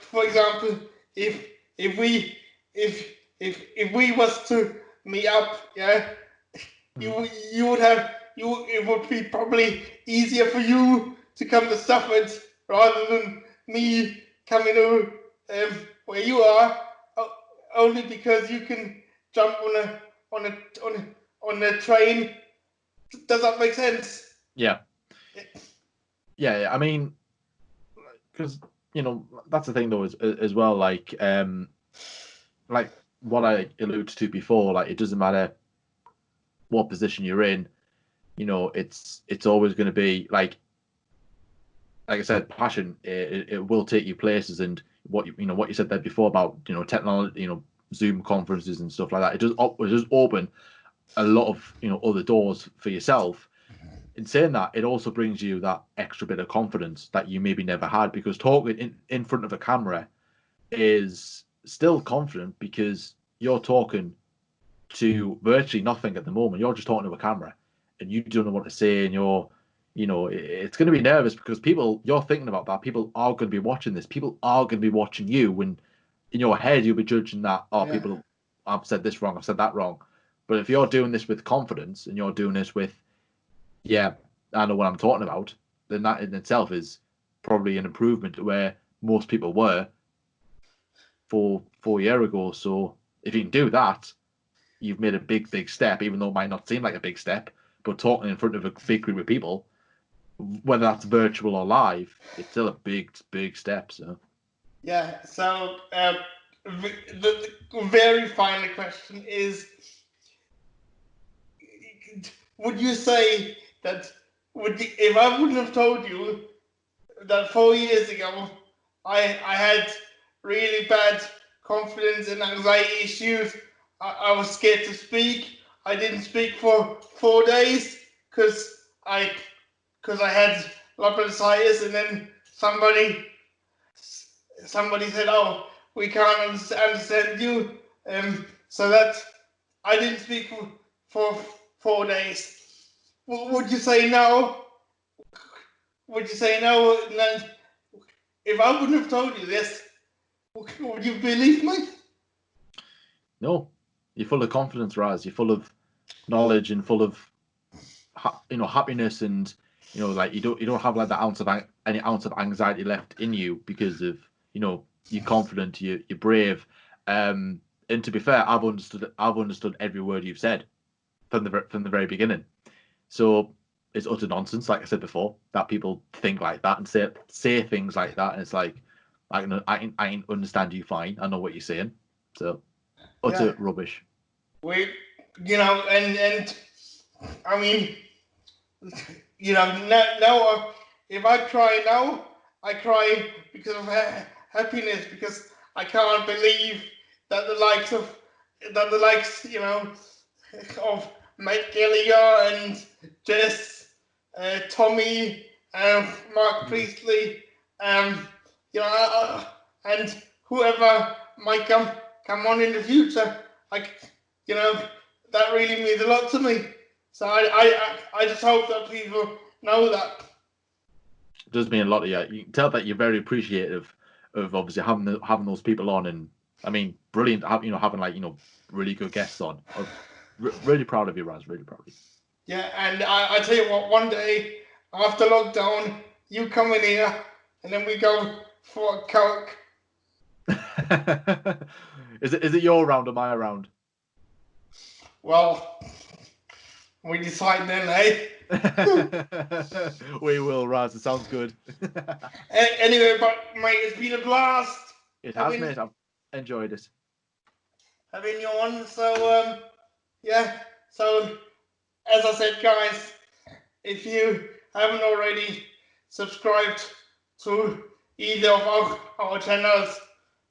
for example, if if we if we was to meet up, yeah, Mhm. you would have it would be probably easier for you to come to Stafford rather than me coming to where you are, only because you can jump on a on on a train. Does that make sense? Yeah. Yeah. I mean, because that's the thing though, as well. Like what I alluded to before. Like it doesn't matter what position you're in. It's always going to be like I said, passion. It will take you places, and what you said there before about technology, Zoom conferences and stuff like that. It does open a lot of other doors for yourself. In saying that, it also brings you that extra bit of confidence that you maybe never had, because talking in front of a camera is still confident because you're talking to virtually nothing at the moment. You're just talking to a camera, and you don't know what to say, and it's going to be nervous because you're thinking about that. People are going to be watching this. People are going to be watching you. When in your head you'll be judging that, oh, Yeah. people, I've said this wrong, I've said that wrong. But if you're doing this with confidence and you're doing this with, yeah, I know what I'm talking about, then that in itself is probably an improvement to where most people were 4 years ago. So if you can do that, you've made a big, big step, even though it might not seem like a big step. But talking in front of a big group of people, whether that's virtual or live, it's still a big, big step. So Yeah. So the very final question is: would you say that if I wouldn't have told you that 4 years ago I had really bad confidence and anxiety issues. I was scared to speak. I didn't speak for 4 days because I I had labyrinthitis, and then somebody said, "Oh, we can't understand you." So that I didn't speak for 4 days. Would you say no? Would you say no? If I wouldn't have told you this, would you believe me? no, you're full of confidence, Raz. You're full of knowledge and full of happiness, and like you don't have like that ounce of any ounce of anxiety left in you because of you're confident, you're brave. And to be fair, I've understood every word you've said from the very beginning. So it's utter nonsense, like I said before, that people think like that and say things like that, and it's like I can understand you fine. I know what you're saying. So Yeah, utter rubbish. we, and I mean, now if I cry now, I cry because of happiness, because I can't believe that the likes, of Mike Gallagher and Jess, Tommy, Mark Mhm. Priestley, um, and whoever might come on in the future, like, you know, that really means a lot to me. So I just hope that people know that. It does mean a lot to you. You can tell that you're very appreciative of obviously having those people on, and I mean, brilliant. Having like really good guests on. Really proud of you, Raz. Really proud of Yeah, and I tell you what, one day after lockdown, you come in here, and then we go for a coke. you. Is it your round or my round? Well, we decide then, eh? We will, Raz. It sounds good. Anyway, but mate, it's been a blast It has, having mate. I've enjoyed it. having you on. So yeah, so as I said, guys, if you haven't already subscribed to either of our channels,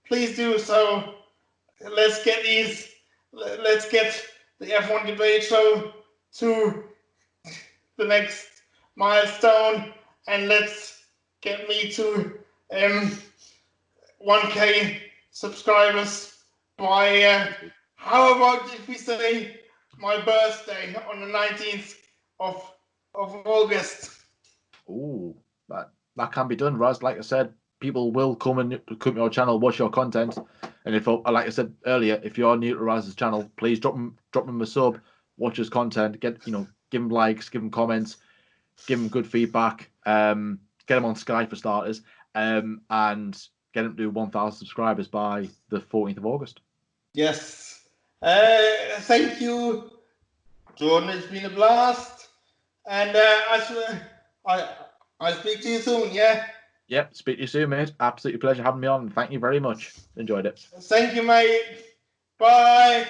please do so. Let's get the F1 debate show to the next milestone, and let's get me to 1K subscribers by how about if we say my birthday on the 19th of August? Ooh, that can be done, Raz. Like I said, people will come to your channel, watch your content, and if, like I said earlier, if you're new to Raz's channel, please drop him a sub, watch his content, give him likes, give him comments, give him good feedback, get him on Sky for starters, and get him to 1,000 subscribers by the 14th of August. Yes. Thank you, Jordan. It's been a blast, and I speak to you soon. Yeah. Yep, speak to you soon, mate. Absolutely pleasure having me on. Thank you very much. Enjoyed it. Thank you, mate. Bye.